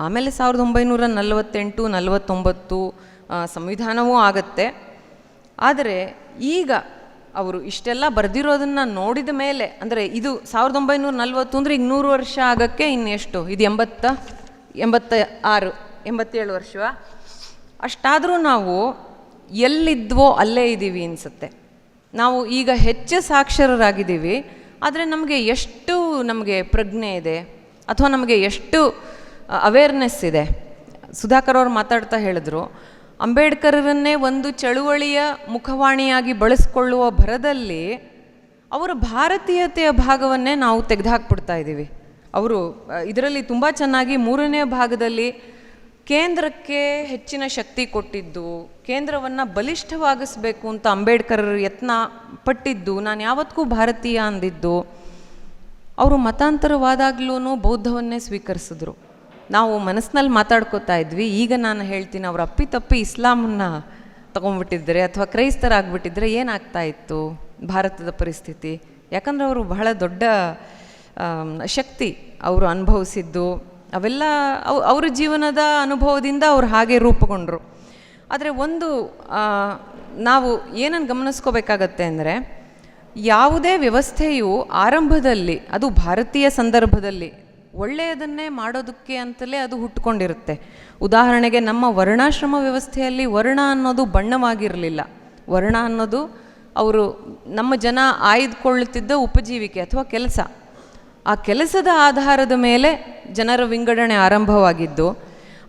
ಆಮೇಲೆ 1948-49 ಸಂವಿಧಾನವೂ ಆಗತ್ತೆ. ಆದರೆ ಈಗ ಅವರು ಇಷ್ಟೆಲ್ಲ ಬರೆದಿರೋದನ್ನು ನೋಡಿದ ಮೇಲೆ, ಅಂದರೆ ಇದು 1940 ಅಂದರೆ ಈಗ 100 ವರ್ಷ ಆಗೋಕ್ಕೆ ಇನ್ನೆಷ್ಟು, ಇದು 87 ವರ್ಷ. ಅಷ್ಟಾದರೂ ನಾವು ಎಲ್ಲಿದ್ವೋ ಅಲ್ಲೇ ಇದ್ದೀವಿ ಅನಿಸುತ್ತೆ. ನಾವು ಈಗ ಹೆಚ್ಚು ಸಾಕ್ಷರರಾಗಿದ್ದೀವಿ, ಆದರೆ ನಮಗೆ ಪ್ರಜ್ಞೆ ಇದೆ ಅಥವಾ ನಮಗೆ ಎಷ್ಟು ಅವೇರ್ನೆಸ್ ಇದೆ. ಸುಧಾಕರ್ ಅವರು ಮಾತಾಡ್ತಾ ಹೇಳಿದ್ರು, ಅಂಬೇಡ್ಕರರನ್ನೇ ಒಂದು ಚಳುವಳಿಯ ಮುಖವಾಣಿಯಾಗಿ ಬಳಸ್ಕೊಳ್ಳುವ ಭರದಲ್ಲಿ ಅವರ ಭಾರತೀಯತೆಯ ಭಾಗವನ್ನೇ ನಾವು ತೆಗೆದುಹಾಕ್ಬಿಡ್ತಾ ಇದ್ದೀವಿ. ಅವರು ಇದರಲ್ಲಿ ತುಂಬ ಚೆನ್ನಾಗಿ 3ನೇ ಭಾಗದಲ್ಲಿ ಕೇಂದ್ರಕ್ಕೆ ಹೆಚ್ಚಿನ ಶಕ್ತಿ ಕೊಟ್ಟಿದ್ದು, ಕೇಂದ್ರವನ್ನು ಬಲಿಷ್ಠವಾಗಿಸಬೇಕು ಅಂತ ಅಂಬೇಡ್ಕರರು ಯತ್ನ ಪಟ್ಟಿದ್ದು, ನಾನು ಯಾವತ್ತಿಗೂ ಭಾರತೀಯ ಅಂದಿದ್ದು. ಅವರು ಮತಾಂತರವಾದಾಗ್ಲೂ ಬೌದ್ಧವನ್ನೇ ಸ್ವೀಕರಿಸಿದ್ರು. ನಾವು ಮನಸ್ಸಿನಲ್ಲಿ ಮಾತಾಡ್ಕೋತಾ ಇದ್ವಿ, ಈಗ ನಾನು ಹೇಳ್ತೀನಿ, ಅವರು ಅಪ್ಪಿತಪ್ಪಿ ಇಸ್ಲಾಮನ್ನು ತಗೊಂಡ್ಬಿಟ್ಟಿದ್ರೆ ಅಥವಾ ಕ್ರೈಸ್ತರಾಗ್ಬಿಟ್ಟಿದ್ರೆ ಏನಾಗ್ತಾ ಇತ್ತು ಭಾರತದ ಪರಿಸ್ಥಿತಿ. ಯಾಕಂದರೆ ಅವರು ಬಹಳ ದೊಡ್ಡ ಶಕ್ತಿ ಅವರು ಅನುಭವಿಸಿದ್ದು, ಅವೆಲ್ಲ ಅವರ ಜೀವನದ ಅನುಭವದಿಂದ ಅವ್ರು ಹಾಗೆ ರೂಪುಗೊಂಡ್ರು. ಆದರೆ ಒಂದು ನಾವು ಏನನ್ನು ಗಮನಿಸ್ಕೋಬೇಕಾಗತ್ತೆ ಅಂದರೆ, ಯಾವುದೇ ವ್ಯವಸ್ಥೆಯು ಆರಂಭದಲ್ಲಿ, ಅದು ಭಾರತೀಯ ಸಂದರ್ಭದಲ್ಲಿ ಒಳ್ಳೆಯದನ್ನೇ ಮಾಡೋದಕ್ಕೆ ಅಂತಲೇ ಅದು ಹುಟ್ಕೊಂಡಿರುತ್ತೆ. ಉದಾಹರಣೆಗೆ ನಮ್ಮ ವರ್ಣಾಶ್ರಮ ವ್ಯವಸ್ಥೆಯಲ್ಲಿ ವರ್ಣ ಅನ್ನೋದು ಬಣ್ಣವಾಗಿರಲಿಲ್ಲ. ವರ್ಣ ಅನ್ನೋದು ಅವರು ನಮ್ಮ ಜನ ಆಯ್ದುಕೊಳ್ಳುತ್ತಿದ್ದ ಉಪಜೀವಿಕೆ ಅಥವಾ ಕೆಲಸ. ಆ ಕೆಲಸದ ಆಧಾರದ ಮೇಲೆ ಜನರ ವಿಂಗಡಣೆ ಆರಂಭವಾಗಿದ್ದು,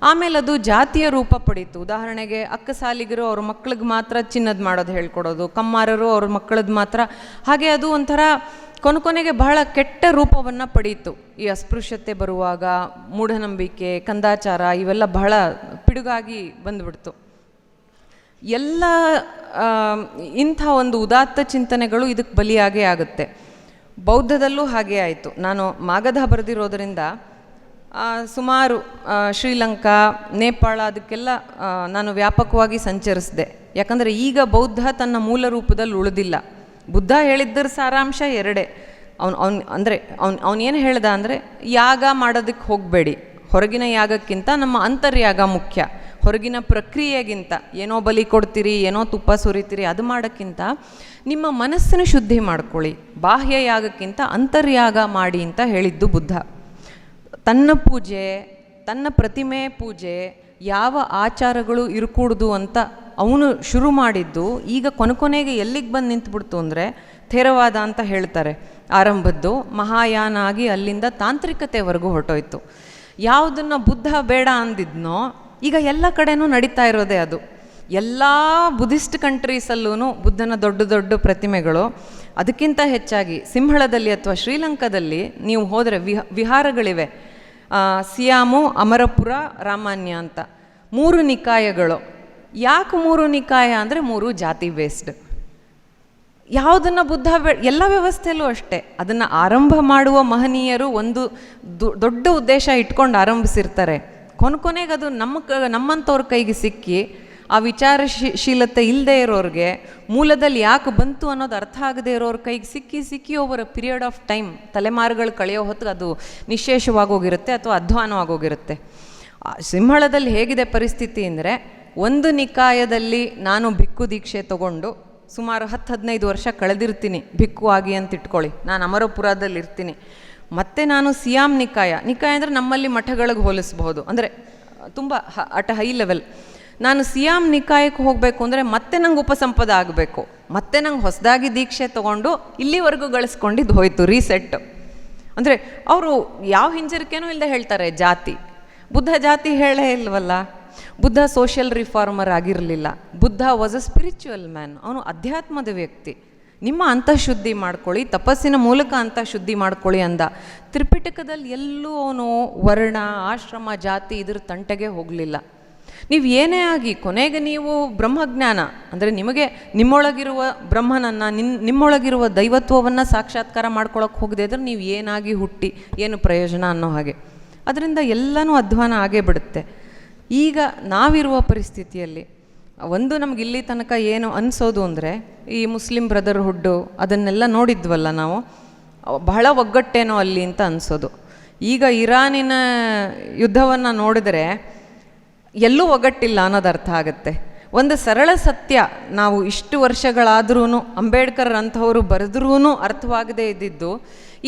ಆಮೇಲೆ ಅದು ಜಾತಿಯ ರೂಪ ಪಡೀತು. ಉದಾಹರಣೆಗೆ ಅಕ್ಕಸಾಲಿಗರು ಅವ್ರ ಮಕ್ಕಳಿಗೆ ಮಾತ್ರ ಚಿನ್ನದ ಮಾಡೋದು ಹೇಳ್ಕೊಡೋದು, ಕಮ್ಮಾರರು ಅವ್ರ ಮಕ್ಕಳದ್ದು ಮಾತ್ರ, ಹಾಗೆ ಅದು ಒಂಥರ ಕೊನೆಗೆ ಬಹಳ ಕೆಟ್ಟ ರೂಪವನ್ನು ಪಡೀತು. ಈ ಅಸ್ಪೃಶ್ಯತೆ ಬರುವಾಗ ಮೂಢನಂಬಿಕೆ, ಕಂದಾಚಾರ ಇವೆಲ್ಲ ಬಹಳ ಪಿಡುಗಾಗಿ ಬಂದುಬಿಡ್ತು. ಎಲ್ಲ ಇಂಥ ಒಂದು ಉದಾತ್ತ ಚಿಂತನೆಗಳು ಇದಕ್ಕೆ ಬಲಿಯಾಗೇ ಆಗುತ್ತೆ. ಬೌದ್ಧದಲ್ಲೂ ಹಾಗೇ ಆಯಿತು. ನಾನು ಮಾಗಧ ಬರೆದಿರೋದರಿಂದ ಸುಮಾರು ಶ್ರೀಲಂಕಾ, ನೇಪಾಳ ಅದಕ್ಕೆಲ್ಲ ನಾನು ವ್ಯಾಪಕವಾಗಿ ಸಂಚರಿಸಿದೆ. ಯಾಕಂದರೆ ಈಗ ಬೌದ್ಧ ತನ್ನ ಮೂಲ ರೂಪದಲ್ಲಿ ಉಳಿದಿಲ್ಲ. ಬುದ್ಧ ಹೇಳಿದ್ದರ ಸಾರಾಂಶ ಎರಡೇ. ಅವನೇನು ಹೇಳ್ದ ಅಂದರೆ, ಯಾಗ ಮಾಡೋದಕ್ಕೆ ಹೋಗಬೇಡಿ, ಹೊರಗಿನ ಯಾಗಕ್ಕಿಂತ ನಮ್ಮ ಅಂತರ್ಯಾಗ ಮುಖ್ಯ. ಹೊರಗಿನ ಪ್ರಕ್ರಿಯೆಗಿಂತ, ಏನೋ ಬಲಿ ಕೊಡ್ತೀರಿ, ಏನೋ ತುಪ್ಪ ಸುರಿತೀರಿ, ಅದು ಮಾಡೋಕ್ಕಿಂತ ನಿಮ್ಮ ಮನಸ್ಸನ್ನು ಶುದ್ಧಿ ಮಾಡ್ಕೊಳ್ಳಿ, ಬಾಹ್ಯ ಯಾಗಕ್ಕಿಂತ ಅಂತರ್ಯಾಗ ಮಾಡಿ ಅಂತ ಹೇಳಿದ್ದು ಬುದ್ಧ. ತನ್ನ ಪೂಜೆ, ತನ್ನ ಪ್ರತಿಮೆ ಪೂಜೆ, ಯಾವ ಆಚಾರಗಳು ಇರಕೂಡ್ದು ಅಂತ ಅವನು ಶುರು ಮಾಡಿದ್ದು ಈಗ ಕೊನೆಗೆ ಎಲ್ಲಿಗೆ ಬಂದು ನಿಂತುಬಿಡ್ತು ಅಂದರೆ ಥೇರವಾದ ಅಂತ ಹೇಳ್ತಾರೆ. ಆರಂಭದ್ದು ಮಹಾಯಾನ ಆಗಿ ಅಲ್ಲಿಂದ ತಾಂತ್ರಿಕತೆವರೆಗೂ ಹೊರಟೋಯ್ತು. ಯಾವುದನ್ನು ಬುದ್ಧ ಬೇಡ ಅಂದಿದ್ನೋ ಈಗ ಎಲ್ಲ ಕಡೆನೂ ನಡೀತಾ ಇರೋದೇ ಅದು. ಎಲ್ಲ ಬುದ್ಧಿಸ್ಟ್ ಕಂಟ್ರೀಸಲ್ಲೂ ಬುದ್ಧನ ದೊಡ್ಡ ದೊಡ್ಡ ಪ್ರತಿಮೆಗಳು. ಅದಕ್ಕಿಂತ ಹೆಚ್ಚಾಗಿ ಸಿಂಹಳದಲ್ಲಿ ಅಥವಾ ಶ್ರೀಲಂಕಾದಲ್ಲಿ ನೀವು ಹೋದರೆ ವಿಹಾರಗಳಿವೆ. ಸಿಯಾಮು, ಅಮರಪುರ, ರಾಮಾನ್ಯ ಅಂತ 3 ನಿಕಾಯಗಳು. ಯಾಕೆ 3 ನಿಕಾಯ ಅಂದರೆ 3 ಜಾತಿ ಬೇಸ್ಡ್. ಯಾವುದನ್ನು ಬುದ್ಧ ಎಲ್ಲ ವ್ಯವಸ್ಥೆಯಲ್ಲೂ ಅಷ್ಟೇ. ಅದನ್ನು ಆರಂಭ ಮಾಡುವ ಮಹನೀಯರು ಒಂದು ದೊಡ್ಡ ಉದ್ದೇಶ ಇಟ್ಕೊಂಡು ಆರಂಭಿಸಿರ್ತಾರೆ. ಕೊನೆಗೆ ಅದು ನಮ್ಮಂಥವ್ರ ಕೈಗೆ ಸಿಕ್ಕಿ ಆ ವಿಚಾರಶೀಲತೆ ಇಲ್ಲದೆ ಇರೋರಿಗೆ ಮೂಲದಲ್ಲಿ ಯಾಕೆ ಬಂತು ಅನ್ನೋದು ಅರ್ಥ ಆಗದೆ ಇರೋರ ಕೈಗೆ ಸಿಕ್ಕಿ over a period of time ತಲೆಮಾರುಗಳು ಕಳೆಯೋ ಹೊತ್ತಿಗೆ ಅದು ನಿಶ್ಶೇಷವಾಗೋಗಿರುತ್ತೆ ಅಥವಾ ಅಧ್ವಾನವಾಗೋಗಿರುತ್ತೆ. ಸಿಂಹಳದಲ್ಲಿ ಹೇಗಿದೆ ಪರಿಸ್ಥಿತಿ ಅಂದರೆ, ಒಂದು ನಿಕಾಯದಲ್ಲಿ ನಾನು ಭಿಕ್ಕು ದೀಕ್ಷೆ ತಗೊಂಡು ಸುಮಾರು 10-15 ವರ್ಷ ಕಳೆದಿರ್ತೀನಿ ಭಿಕ್ಕು ಆಗಿ ಅಂತ ಇಟ್ಕೊಳ್ಳಿ, ನಾನು ಅಮರಪುರದಲ್ಲಿ ಇರ್ತೀನಿ. ಮತ್ತು ನಾನು ಸಿಯಾಮ್ ನಿಕಾಯ ಅಂದರೆ ನಮ್ಮಲ್ಲಿ ಮಠಗಳಿಗೆ ಹೋಲಿಸ್ಬಹುದು, ಅಂದರೆ ತುಂಬ ಅಟ್ ಹೈ ಲೆವೆಲ್. ನಾನು ಸಿಯಾಮ್ ನಿಕಾಯಕ್ಕೆ ಹೋಗಬೇಕು ಅಂದರೆ ಮತ್ತೆ ನಂಗೆ ಉಪಸಂಪದ ಆಗಬೇಕು, ಮತ್ತೆ ನಂಗೆ ಹೊಸದಾಗಿ ದೀಕ್ಷೆ ತೊಗೊಂಡು ಇಲ್ಲಿವರೆಗೂ ಗಳಿಸ್ಕೊಂಡಿದ್ದು ಹೋಯ್ತು ರೀಸೆಟ್. ಅಂದರೆ ಅವರು ಯಾವ ಹಿಂಜರಿಕೆನೂ ಇಲ್ಲದೆ ಹೇಳ್ತಾರೆ ಜಾತಿ. ಬುದ್ಧ ಜಾತಿ ಹೇಳೇ ಇಲ್ವಲ್ಲ. ಬುದ್ಧ ಸೋಷಿಯಲ್ ರಿಫಾರ್ಮರ್ ಆಗಿರಲಿಲ್ಲ. Buddha was a spiritual man. ಅವನು ಅಧ್ಯಾತ್ಮದ ವ್ಯಕ್ತಿ. ನಿಮ್ಮ ಅಂತಃಶುದ್ಧಿ ಮಾಡ್ಕೊಳ್ಳಿ, ತಪಸ್ಸಿನ ಮೂಲಕ ಅಂತಃಶುದ್ಧಿ ಮಾಡ್ಕೊಳ್ಳಿ ಅಂದ. ತ್ರಿಪಿಟಕದಲ್ಲಿ ಎಲ್ಲೂ ಅವನು ವರ್ಣ, ಆಶ್ರಮ, ಜಾತಿ ಇದ್ರ ತಂಟೆಗೆ ಹೋಗಲಿಲ್ಲ. ನೀವು ಏನೇ ಆಗಿ ಕೊನೆಗೆ ನೀವು ಬ್ರಹ್ಮಜ್ಞಾನ ಅಂದರೆ ನಿಮಗೆ ನಿಮ್ಮೊಳಗಿರುವ ಬ್ರಹ್ಮನನ್ನು, ನಿಮ್ಮೊಳಗಿರುವ ದೈವತ್ವವನ್ನು ಸಾಕ್ಷಾತ್ಕಾರ ಮಾಡ್ಕೊಳ್ಳೋಕೆ ಹೋಗದೆ ಇದ್ರೆ ನೀವು ಏನಾಗಿ ಹುಟ್ಟಿ ಏನು ಪ್ರಯೋಜನ ಅನ್ನೋ ಹಾಗೆ. ಅದರಿಂದ ಎಲ್ಲನೂ ಅಧ್ವಾನ ಆಗೇ ಬಿಡುತ್ತೆ. ಈಗ ನಾವಿರುವ ಪರಿಸ್ಥಿತಿಯಲ್ಲಿ ಒಂದು ನಮ್ಗೆ ಇಲ್ಲಿ ತನಕ ಏನು ಅನಿಸೋದು ಅಂದರೆ, ಈ ಮುಸ್ಲಿಂ ಬ್ರದರ್ಹುಡ್ಡು ಅದನ್ನೆಲ್ಲ ನೋಡಿದ್ವಲ್ಲ ನಾವು, ಬಹಳ ಒಗ್ಗಟ್ಟೇನೋ ಅಲ್ಲಿ ಅಂತ ಅನಿಸೋದು. ಈಗ ಇರಾನಿನ ಯುದ್ಧವನ್ನು ನೋಡಿದ್ರೆ ಎಲ್ಲೂ ಒಗ್ಗಟ್ಟಿಲ್ಲ ಅನ್ನೋದು ಅರ್ಥ ಆಗುತ್ತೆ. ಒಂದು ಸರಳ ಸತ್ಯ ನಾವು ಇಷ್ಟು ವರ್ಷಗಳಾದ್ರೂ ಅಂಬೇಡ್ಕರ್ ಅಂಥವರು ಬರೆದ್ರೂ ಅರ್ಥವಾಗದೇ ಇದ್ದಿದ್ದು,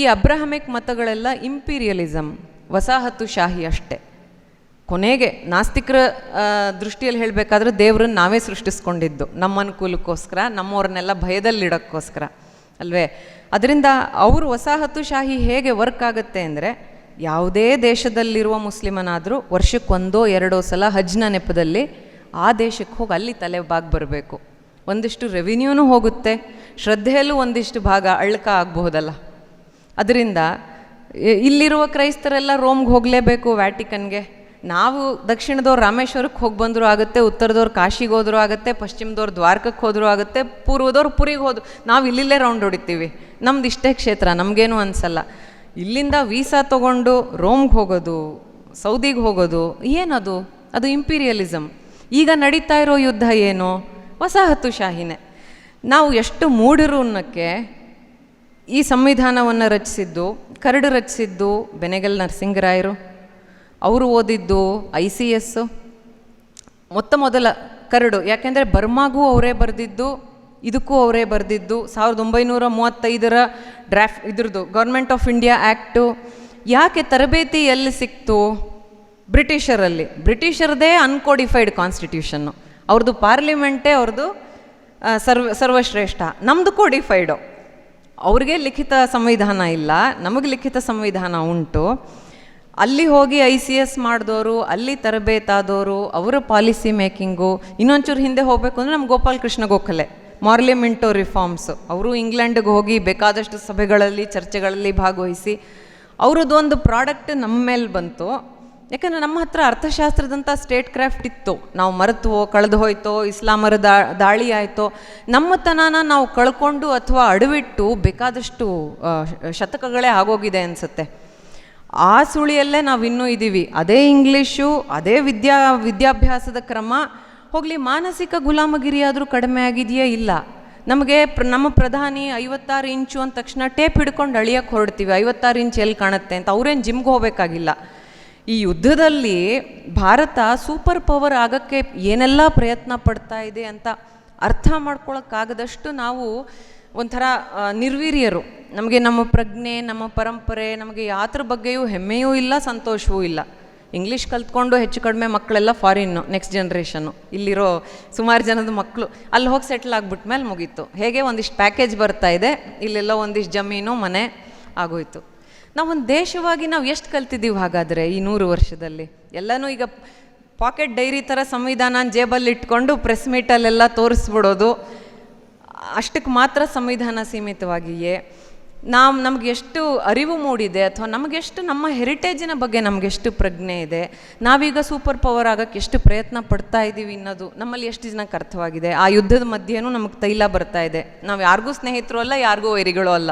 ಈ ಅಬ್ರಹಮಿಕ್ ಮತಗಳೆಲ್ಲ ಇಂಪೀರಿಯಲಿಸಮ್, ವಸಾಹತುಶಾಹಿ ಅಷ್ಟೇ. ಕೊನೆಗೆ ನಾಸ್ತಿಕರ ದೃಷ್ಟಿಯಲ್ಲಿ ಹೇಳಬೇಕಾದ್ರೆ ದೇವ್ರನ್ನ ನಾವೇ ಸೃಷ್ಟಿಸ್ಕೊಂಡಿದ್ದು ನಮ್ಮ ಅನುಕೂಲಕ್ಕೋಸ್ಕರ, ನಮ್ಮವ್ರನ್ನೆಲ್ಲ ಭಯದಲ್ಲಿಡೋಕ್ಕೋಸ್ಕರ ಅಲ್ವೇ. ಅದರಿಂದ ಅವರು ವಸಾಹತುಶಾಹಿ ಹೇಗೆ ವರ್ಕ್ ಆಗುತ್ತೆ ಅಂದರೆ, ಯಾವುದೇ ದೇಶದಲ್ಲಿರುವ ಮುಸ್ಲಿಮನಾದರೂ ವರ್ಷಕ್ಕೊಂದೋ ಎರಡೋ ಸಲ ಹಜ್ನ ನೆಪದಲ್ಲಿ ಆ ದೇಶಕ್ಕೆ ಹೋಗಿ ಅಲ್ಲಿ ತಲೆ ಬಾಗಿ ಬರಬೇಕು. ಒಂದಿಷ್ಟು ರೆವಿನ್ಯೂನೂ ಹೋಗುತ್ತೆ, ಶ್ರದ್ಧೆಯಲ್ಲೂ ಒಂದಿಷ್ಟು ಭಾಗ ಅಳ್ಕ ಆಗಬಹುದಲ್ಲ. ಅದರಿಂದ ಇಲ್ಲಿರುವ ಕ್ರೈಸ್ತರೆಲ್ಲ ರೋಮ್ಗೆ ಹೋಗಲೇಬೇಕು, ವ್ಯಾಟಿಕನ್ಗೆ. ನಾವು ದಕ್ಷಿಣದವ್ರು ರಾಮೇಶ್ವರಕ್ಕೆ ಹೋಗಿ ಬಂದರೂ ಆಗುತ್ತೆ, ಉತ್ತರದವ್ರು ಕಾಶಿಗೆ ಹೋದರೂ ಆಗುತ್ತೆ, ಪಶ್ಚಿಮದವ್ರು ದ್ವಾರಕಕ್ಕೆ ಹೋದರೂ ಆಗುತ್ತೆ, ಪೂರ್ವದವ್ರು ಪುರಿಗೆ ಹೋದ್ರು. ನಾವು ಇಲ್ಲಿಲ್ಲೇ ರೌಂಡ್ ಹೊಡಿತೀವಿ, ನಮ್ದು ಇಷ್ಟೇ ಕ್ಷೇತ್ರ, ನಮಗೇನು ಅನಿಸಲ್ಲ. ಇಲ್ಲಿಂದ ವೀಸಾ ತೊಗೊಂಡು ರೋಮ್ಗೆ ಹೋಗೋದು, ಸೌದಿಗೆ ಹೋಗೋದು ಏನದು? ಅದು ಇಂಪೀರಿಯಲಿಸಮ್. ಈಗ ನಡೀತಾ ಇರೋ ಯುದ್ಧ ಏನು? ವಸಾಹತುಶಾಹಿನೇ. ನಾವು ಎಷ್ಟು ಮೂಢರು ಅನ್ನೋಕ್ಕೆ ಈ ಸಂವಿಧಾನವನ್ನು ರಚಿಸಿದ್ದು, ಕರಡು ರಚಿಸಿದ್ದು ಬೆನೆಗಲ್ ನರಸಿಂಗರಾಯರು. ಅವರು ಓದಿದ್ದು ICS ಮೊದಲ ಕರಡು. ಯಾಕೆಂದರೆ ಬರ್ಮಾಗೂ ಅವರೇ ಬರೆದಿದ್ದು, ಇದಕ್ಕೂ ಅವರೇ ಬರೆದಿದ್ದು. 1935 ಡ್ರಾಫ್ಟ್ ಇದ್ರದ್ದು ಗೌರ್ಮೆಂಟ್ ಆಫ್ ಇಂಡಿಯಾ ಆ್ಯಕ್ಟು. ಯಾಕೆ ತರಬೇತಿ ಎಲ್ಲಿ ಸಿಕ್ತು? ಬ್ರಿಟಿಷರಲ್ಲಿ. ಬ್ರಿಟಿಷರದೇ ಅನ್ಕೋಡಿಫೈಡ್ ಕಾನ್ಸ್ಟಿಟ್ಯೂಷನ್ನು, ಅವ್ರದ್ದು ಪಾರ್ಲಿಮೆಂಟೇ ಅವ್ರದ್ದು ಸರ್ವಶ್ರೇಷ್ಠ. ನಮ್ಮದು ಕೋಡಿಫೈಡು. ಅವ್ರಿಗೆ ಲಿಖಿತ ಸಂವಿಧಾನ ಇಲ್ಲ, ನಮಗೆ ಲಿಖಿತ ಸಂವಿಧಾನ ಉಂಟು. ಅಲ್ಲಿ ಹೋಗಿ ICS ಮಾಡಿದವರು, ಅಲ್ಲಿ ತರಬೇತಾದವರು, ಅವರ ಪಾಲಿಸಿ ಮೇಕಿಂಗು. ಇನ್ನೊಂಚೂರು ಹಿಂದೆ ಹೋಗಬೇಕು ಅಂದರೆ ನಮ್ಮ ಗೋಪಾಲ್ ಕೃಷ್ಣ ಗೋಖಲೆ, ಮಾರ್ಲಿ ಮಿಂಟೋ ರಿಫಾರ್ಮ್ಸ್. ಅವರು ಇಂಗ್ಲೆಂಡ್ಗೆ ಹೋಗಿ ಬೇಕಾದಷ್ಟು ಸಭೆಗಳಲ್ಲಿ, ಚರ್ಚೆಗಳಲ್ಲಿ ಭಾಗವಹಿಸಿ ಅವರದ್ದೊಂದು ಪ್ರಾಡಕ್ಟ್ ನಮ್ಮ ಮೇಲೆ ಬಂತು. ಯಾಕಂದರೆ ನಮ್ಮ ಹತ್ರ ಅರ್ಥಶಾಸ್ತ್ರದಂಥ ಸ್ಟೇಟ್ ಕ್ರಾಫ್ಟ್ ಇತ್ತು. ನಾವು ಮರೆತೋ, ಕಳೆದು ಹೋಯ್ತೋ, ಇಸ್ಲಾಮರ ದಾಳಿ ಆಯಿತೋ, ನಮ್ಮತನನ ನಾವು ಕಳ್ಕೊಂಡು ಅಥವಾ ಅಡವಿಟ್ಟು ಬೇಕಾದಷ್ಟು ಶತಕಗಳೇ ಆಗೋಗಿದೆ ಅನಿಸುತ್ತೆ. ಆ ಸುಳಿಯಲ್ಲೇ ನಾವು ಇನ್ನೂ ಇದ್ದೀವಿ. ಅದೇ ಇಂಗ್ಲೀಷು, ಅದೇ ವಿದ್ಯಾಭ್ಯಾಸದ ಕ್ರಮ. ಹೋಗಲಿ, ಮಾನಸಿಕ ಗುಲಾಮಗಿರಿ ಆದರೂ ಕಡಿಮೆ ಆಗಿದೆಯೇ? ಇಲ್ಲ. ನಮಗೆ ನಮ್ಮ ಪ್ರಧಾನಿ 56 ಇಂಚು ಅಂದ ತಕ್ಷಣ ಟೇಪ್ ಹಿಡ್ಕೊಂಡು ಅಳಿಯಕ್ಕೆ ಹೊರಡ್ತೀವಿ. 56 ಇಂಚ್ ಎಲ್ಲಿ ಕಾಣುತ್ತೆ ಅಂತ. ಅವ್ರೇನು ಜಿಮ್ಗೆ ಹೋಗಬೇಕಾಗಿಲ್ಲ. ಈ ಯುದ್ಧದಲ್ಲಿ ಭಾರತ ಸೂಪರ್ ಪವರ್ ಆಗೋಕ್ಕೆ ಏನೆಲ್ಲ ಪ್ರಯತ್ನ ಪಡ್ತಾ ಇದೆ ಅಂತ ಅರ್ಥ ಮಾಡ್ಕೊಳಕ್ಕಾಗದಷ್ಟು ನಾವು ಒಂಥರ ನಿರ್ವೀರ್ಯರು. ನಮಗೆ ನಮ್ಮ ಪ್ರಜ್ಞೆ, ನಮ್ಮ ಪರಂಪರೆ, ನಮಗೆ ಯಾತ್ರ ಬಗ್ಗೆಯೂ ಹೆಮ್ಮೆಯೂ ಇಲ್ಲ, ಸಂತೋಷವೂ ಇಲ್ಲ. ಇಂಗ್ಲೀಷ್ ಕಲ್ತ್ಕೊಂಡು ಹೆಚ್ಚು ಕಡಿಮೆ ಮಕ್ಕಳೆಲ್ಲ ಫಾರಿನ್ನು, ನೆಕ್ಸ್ಟ್ ಜನ್ರೇಷನ್ನು. ಇಲ್ಲಿರೋ ಸುಮಾರು ಜನದ ಮಕ್ಕಳು ಅಲ್ಲಿ ಹೋಗಿ ಸೆಟ್ಲ್ ಆಗಿಬಿಟ್ಮೇಲೆ ಮುಗೀತು. ಹೇಗೆ ಒಂದಿಷ್ಟು ಪ್ಯಾಕೇಜ್ ಬರ್ತಾ ಇದೆ, ಇಲ್ಲೆಲ್ಲ ಒಂದಿಷ್ಟು ಜಮೀನು, ಮನೆ ಆಗೋಯ್ತು. ನಾವೊಂದು ದೇಶವಾಗಿ ನಾವು ಎಷ್ಟು ಕಲ್ತಿದ್ದೀವಿ ಹಾಗಾದರೆ ಈ 100 ವರ್ಷದಲ್ಲಿ? ಎಲ್ಲನೂ ಈಗ ಪಾಕೆಟ್ ಡೈರಿ ಥರ ಸಂವಿಧಾನ ಜೇಬಲ್ಲಿ ಇಟ್ಕೊಂಡು ಪ್ರೆಸ್ ಮೀಟಲ್ಲೆಲ್ಲ ತೋರಿಸ್ಬಿಡೋದು, ಅಷ್ಟಕ್ಕೆ ಮಾತ್ರ ಸಂವಿಧಾನ ಸೀಮಿತವಾಗಿಯೇ. ನಮಗೆ ಎಷ್ಟು ಅರಿವು ಮೂಡಿದೆ, ಅಥವಾ ನಮಗೆಷ್ಟು ನಮ್ಮ ಹೆರಿಟೇಜಿನ ಬಗ್ಗೆ ನಮಗೆಷ್ಟು ಪ್ರಜ್ಞೆ ಇದೆ, ನಾವೀಗ ಸೂಪರ್ ಪವರ್ ಆಗೋಕ್ಕೆ ಎಷ್ಟು ಪ್ರಯತ್ನ ಪಡ್ತಾ ಇದ್ದೀವಿ ಅನ್ನೋದು ನಮ್ಮಲ್ಲಿ ಎಷ್ಟು ಜನಕ್ಕೆ ಅರ್ಥವಾಗಿದೆ. ಆ ಯುದ್ಧದ ಮಧ್ಯೆನೂ ನಮಗೆ ತೈಲ ಬರ್ತಾ ಇದೆ. ನಾವು ಯಾರಿಗೂ ಸ್ನೇಹಿತರು ಅಲ್ಲ, ಯಾರಿಗೂ ವೈರಿಗಳು ಅಲ್ಲ.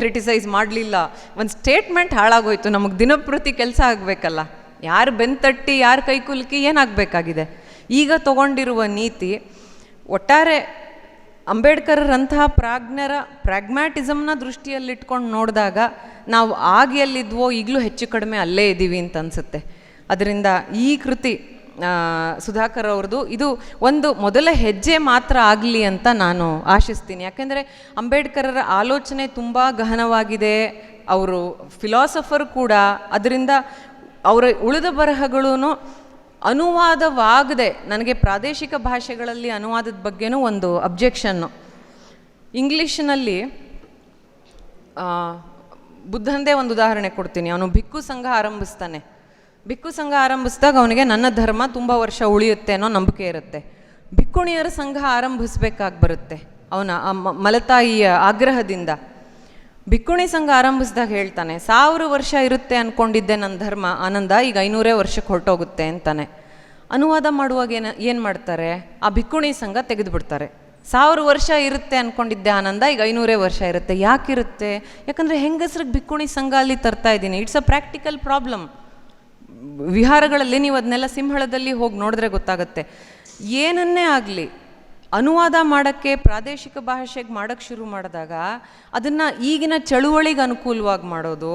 ಕ್ರಿಟಿಸೈಸ್ ಮಾಡಲಿಲ್ಲ, ಒಂದು ಸ್ಟೇಟ್ಮೆಂಟ್ ಹಾಳಾಗೋಯ್ತು. ನಮಗೆ ದಿನಪ್ರತಿ ಕೆಲಸ ಆಗಬೇಕಲ್ಲ. ಯಾರು ಬೆಂತಟ್ಟಿ, ಯಾರು ಕೈಕುಲುಕಿ ಏನಾಗಬೇಕಾಗಿದೆ? ಈಗ ತಗೊಂಡಿರುವ ನೀತಿ ಒಟ್ಟಾರೆ ಅಂಬೇಡ್ಕರ್ರಂತಹ ಪ್ರಾಗ್ಮ್ಯಾಟಿಸಮ್ನ ದೃಷ್ಟಿಯಲ್ಲಿಟ್ಕೊಂಡು ನೋಡಿದಾಗ ನಾವು ಆಗ ಎಲ್ಲಿದ್ವೋ ಈಗಲೂ ಹೆಚ್ಚು ಕಡಿಮೆ ಅಲ್ಲೇ ಇದ್ದೀವಿ ಅಂತ ಅನಿಸುತ್ತೆ. ಅದರಿಂದ ಈ ಕೃತಿ ಸುಧಾಕರ್ ಅವ್ರದ್ದು ಇದು ಒಂದು ಮೊದಲ ಹೆಜ್ಜೆ ಮಾತ್ರ ಆಗಲಿ ಅಂತ ನಾನು ಆಶಿಸ್ತೀನಿ. ಯಾಕೆಂದರೆ ಅಂಬೇಡ್ಕರರ ಆಲೋಚನೆ ತುಂಬ ಗಹನವಾಗಿದೆ, ಅವರು ಫಿಲಾಸಫರ್ ಕೂಡ. ಅದರಿಂದ ಅವರ ಉಳಿದ ಬರಹಗಳೂ ಅನುವಾದವಾಗದೆ, ನನಗೆ ಪ್ರಾದೇಶಿಕ ಭಾಷೆಗಳಲ್ಲಿ ಅನುವಾದದ ಬಗ್ಗೆನೂ ಒಂದು ಅಬ್ಜೆಕ್ಷನ್ನು. ಇಂಗ್ಲೀಷ್ನಲ್ಲಿ ಬುದ್ಧಂದೇ ಒಂದು ಉದಾಹರಣೆ ಕೊಡ್ತೀನಿ. ಅವನು ಭಿಕ್ಕು ಸಂಘ ಆರಂಭಿಸ್ತಾನೆ. ಭಿಕ್ಕು ಸಂಘ ಆರಂಭಿಸಿದಾಗ ಅವನಿಗೆ ನನ್ನ ಧರ್ಮ ತುಂಬ ವರ್ಷ ಉಳಿಯುತ್ತೆ ಅನ್ನೋ ನಂಬಿಕೆ ಇರುತ್ತೆ. ಭಿಕ್ಕುಣಿಯರ ಸಂಘ ಆರಂಭಿಸ್ಬೇಕಾಗಿ ಬರುತ್ತೆ ಅವನ ಮಲತಾಯಿಯ ಆಗ್ರಹದಿಂದ. ಭಿಕ್ಕುಣಿ ಸಂಘ ಆರಂಭಿಸಿದಾಗ ಹೇಳ್ತಾನೆ, 1000 ವರ್ಷ ಇರುತ್ತೆ ಅಂದ್ಕೊಂಡಿದ್ದೆ ನನ್ನ ಧರ್ಮ, ಆನಂದ ಈಗ 500 ವರ್ಷಕ್ಕೆ ಹೊರಟೋಗುತ್ತೆ ಅಂತಾನೆ. ಅನುವಾದ ಮಾಡುವಾಗ ಏನು ಮಾಡ್ತಾರೆ, ಆ ಭಿಕ್ಕುಣಿ ಸಂಘ ತೆಗೆದುಬಿಡ್ತಾರೆ. 1000 ವರ್ಷ ಇರುತ್ತೆ ಅಂದ್ಕೊಂಡಿದ್ದೆ ಆನಂದ, ಈಗ 500 ವರ್ಷ ಇರುತ್ತೆ. ಯಾಕಿರುತ್ತೆ? ಯಾಕಂದರೆ ಹೆಂಗಸ್ರಿಗೆ ಭಿಕ್ಕುಣಿ ಸಂಘ ಅಲ್ಲಿ ತರ್ತಾ ಇದ್ದೀನಿ. It's a practical problem. ವಿಹಾರಗಳಲ್ಲಿ ನೀವು ಅದನ್ನೆಲ್ಲ ಸಿಂಹಳದಲ್ಲಿ ಹೋಗಿ ನೋಡಿದ್ರೆ ಗೊತ್ತಾಗುತ್ತೆ. ಏನನ್ನೇ ಆಗಲಿ ಅನುವಾದ ಮಾಡೋಕ್ಕೆ ಪ್ರಾದೇಶಿಕ ಭಾಷೆಗೆ ಮಾಡೋಕ್ಕೆ ಶುರು ಮಾಡಿದಾಗ ಅದನ್ನು ಈಗಿನ ಚಳುವಳಿಗೆ ಅನುಕೂಲವಾಗಿ ಮಾಡೋದು,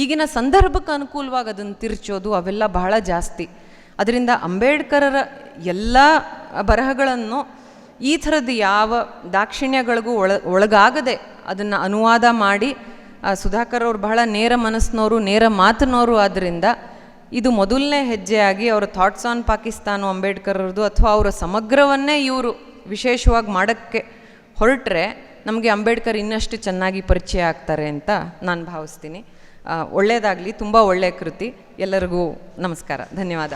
ಈಗಿನ ಸಂದರ್ಭಕ್ಕೆ ಅನುಕೂಲವಾಗಿ ಅದನ್ನು ತಿರ್ಚೋದು, ಅವೆಲ್ಲ ಬಹಳ ಜಾಸ್ತಿ. ಅದರಿಂದ ಅಂಬೇಡ್ಕರರ ಎಲ್ಲ ಬರಹಗಳನ್ನು ಈ ಥರದ್ದು ಯಾವ ದಾಕ್ಷಿಣ್ಯಗಳಿಗೂ ಒಳಗಾಗದೆ ಅದನ್ನು ಅನುವಾದ ಮಾಡಿ, ಸುಧಾಕರ್ ಅವರು ಬಹಳ ನೇರ ಮನಸ್ಸಿನವರು, ನೇರ ಮಾತಿನವರು. ಆದ್ದರಿಂದ ಇದು ಮೊದಲನೇ ಹೆಜ್ಜೆಯಾಗಿ ಅವರ ಥಾಟ್ಸ್ ಆನ್ ಪಾಕಿಸ್ತಾನ ಅಂಬೇಡ್ಕರ್ ಅವ್ರದ್ದು ಅಥವಾ ಅವರ ಸಮಗ್ರವನ್ನೇ ಇವರು ವಿಶೇಷವಾಗಿ ಮಾಡೋಕ್ಕೆ ಹೊರಟ್ರೆ ನಮಗೆ ಅಂಬೇಡ್ಕರ್ ಇನ್ನಷ್ಟು ಚೆನ್ನಾಗಿ ಪರಿಚಯ ಆಗ್ತಾರೆ ಅಂತ ನಾನು ಭಾವಿಸ್ತೀನಿ. ಒಳ್ಳೆಯದಾಗಲಿ. ತುಂಬ ಒಳ್ಳೆಯ ಕೃತಿ. ಎಲ್ಲರಿಗೂ ನಮಸ್ಕಾರ, ಧನ್ಯವಾದ.